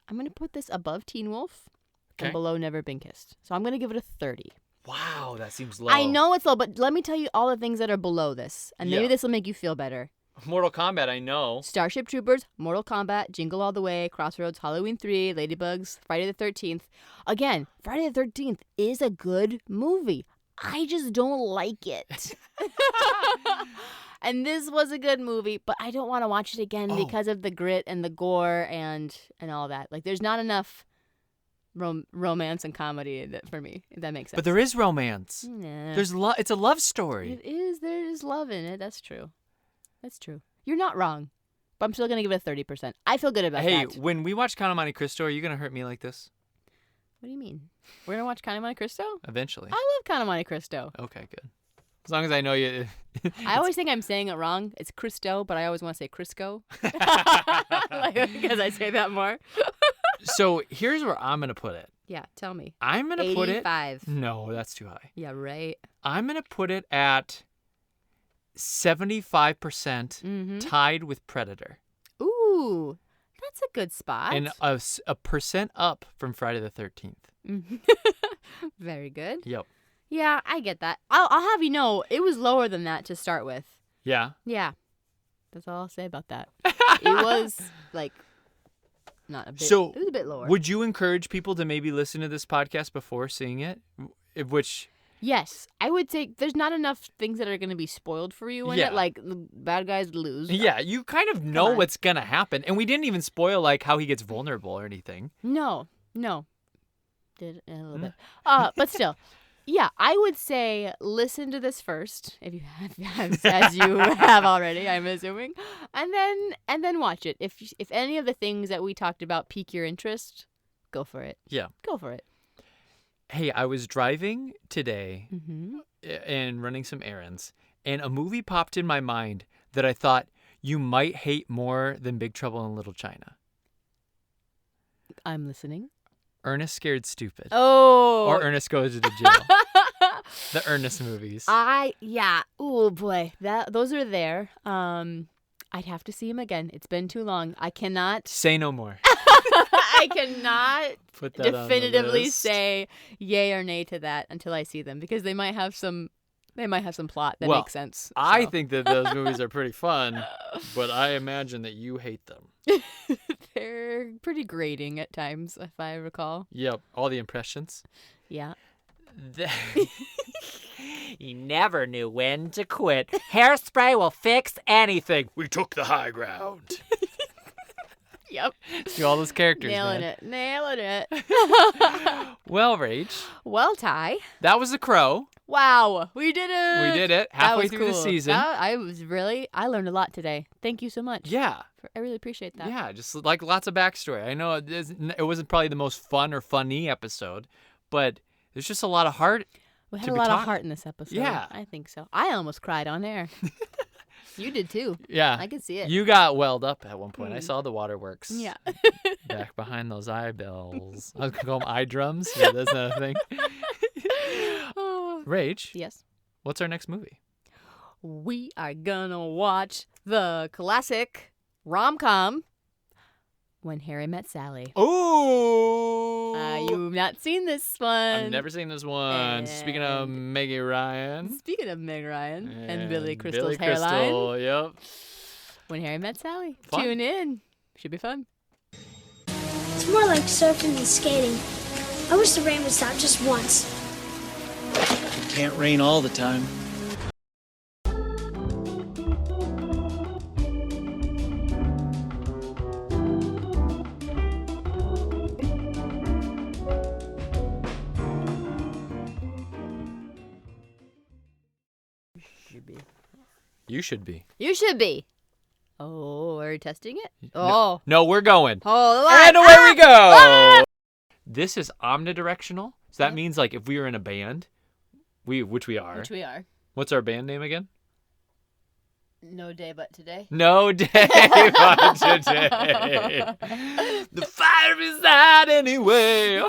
above Teen Wolf Okay. and below Never Been Kissed. So, I'm going to give it a 30. Wow, that seems low. I know it's low, but let me tell you all the things that are below this, and maybe Yeah. this will make you feel better. Mortal Kombat, I know. Starship Troopers, Mortal Kombat, Jingle All the Way, Crossroads, Halloween 3, Ladybugs, Friday the 13th. Again, Friday the 13th is a good movie. I just don't like it. And this was a good movie, but I don't want to watch it again because of the grit and the gore and all that. There's not enough romance and comedy in it for me, if that makes sense. But there is romance. Nah. It's a love story. It is. There is love in it. That's true. That's true. You're not wrong. But I'm still going to give it a 30%. I feel good about Hey, that. when we watch Count of Monte Cristo, are you going to hurt me like this? What do you mean? We're going to watch Count of Monte Cristo? Eventually. I love Count of Monte Cristo. Okay, good. As long as I know you. I always think I'm saying it wrong. It's Cristo, but I always want to say Crisco. Because I say that more. So here's where I'm going to put it. Yeah, tell me. I'm going to put it. 85. No, that's too high. Yeah, right. I'm going to put it at 75% tied with Predator. Ooh, that's a good spot. And a percent up from Friday the 13th. Very good. Yep. Yeah, I get that. I'll have you know, it was lower than that to start with. Yeah. Yeah. That's all I'll say about that. It was, not a bit. So, it was a bit lower. Would you encourage people to maybe listen to this podcast before seeing it? Which... Yes, I would say there's not enough things that are going to be spoiled for you in it, like the bad guys lose. Yeah, you kind of know what's going to happen. And we didn't even spoil, how he gets vulnerable or anything. No. Did a little bit. But still, yeah, I would say listen to this first, if you have, as you have already, I'm assuming, and then watch it. If any of the things that we talked about pique your interest, go for it. Yeah. Go for it. Hey, I was driving today and running some errands, and a movie popped in my mind that I thought you might hate more than Big Trouble in Little China. I'm listening. Ernest Scared Stupid. Oh. Or Ernest Goes to Jail. The Ernest movies. Oh boy, those are there. I'd have to see them again. It's been too long. I cannot say no more. I cannot Put that definitively on the list. say yay or nay to that until I see them, because they might have some plot that makes sense. I think that those movies are pretty fun, but I imagine that you hate them. They're pretty grating at times, if I recall. Yep, all the impressions. Yeah. He never knew when to quit. Hairspray will fix anything. We took the high ground. Yep. Do all those characters, Nailing man. it. Well, Rach. Well, Ty. That was The Crow. Wow, we did it. We did it halfway through the season. I learned a lot today. Thank you so much. Yeah. I really appreciate that. Yeah, just lots of backstory. I know it wasn't probably the most fun or funny episode, but there's just a lot of heart. We had a lot of heart in this episode. Yeah. I think so. I almost cried on air. You did too. Yeah. I could see it. You got welled up at one point. I saw the waterworks. Yeah. Back behind those eyeballs. I was going to call them eye drums. Yeah, that's another thing. Rach. Yes. What's our next movie? We are gonna watch the classic rom-com When Harry Met Sally. Oh! You've not seen this one. I've never seen this one. Speaking of Maggie Ryan. Speaking of Meg Ryan and Billy Crystal's Billy hairline. Crystal, yep. When Harry Met Sally. Fun. Tune in. Should be fun. It's more like surfing than skating. I wish the rain would stop just once. It can't rain all the time. You should be. You should be. Oh, are you testing it? Oh. No, we're going. Hold on. And away we go. This is omnidirectional. So that means if we were in a band, which we are. What's our band name again? No day but today. No day but today. The fire is out anyway.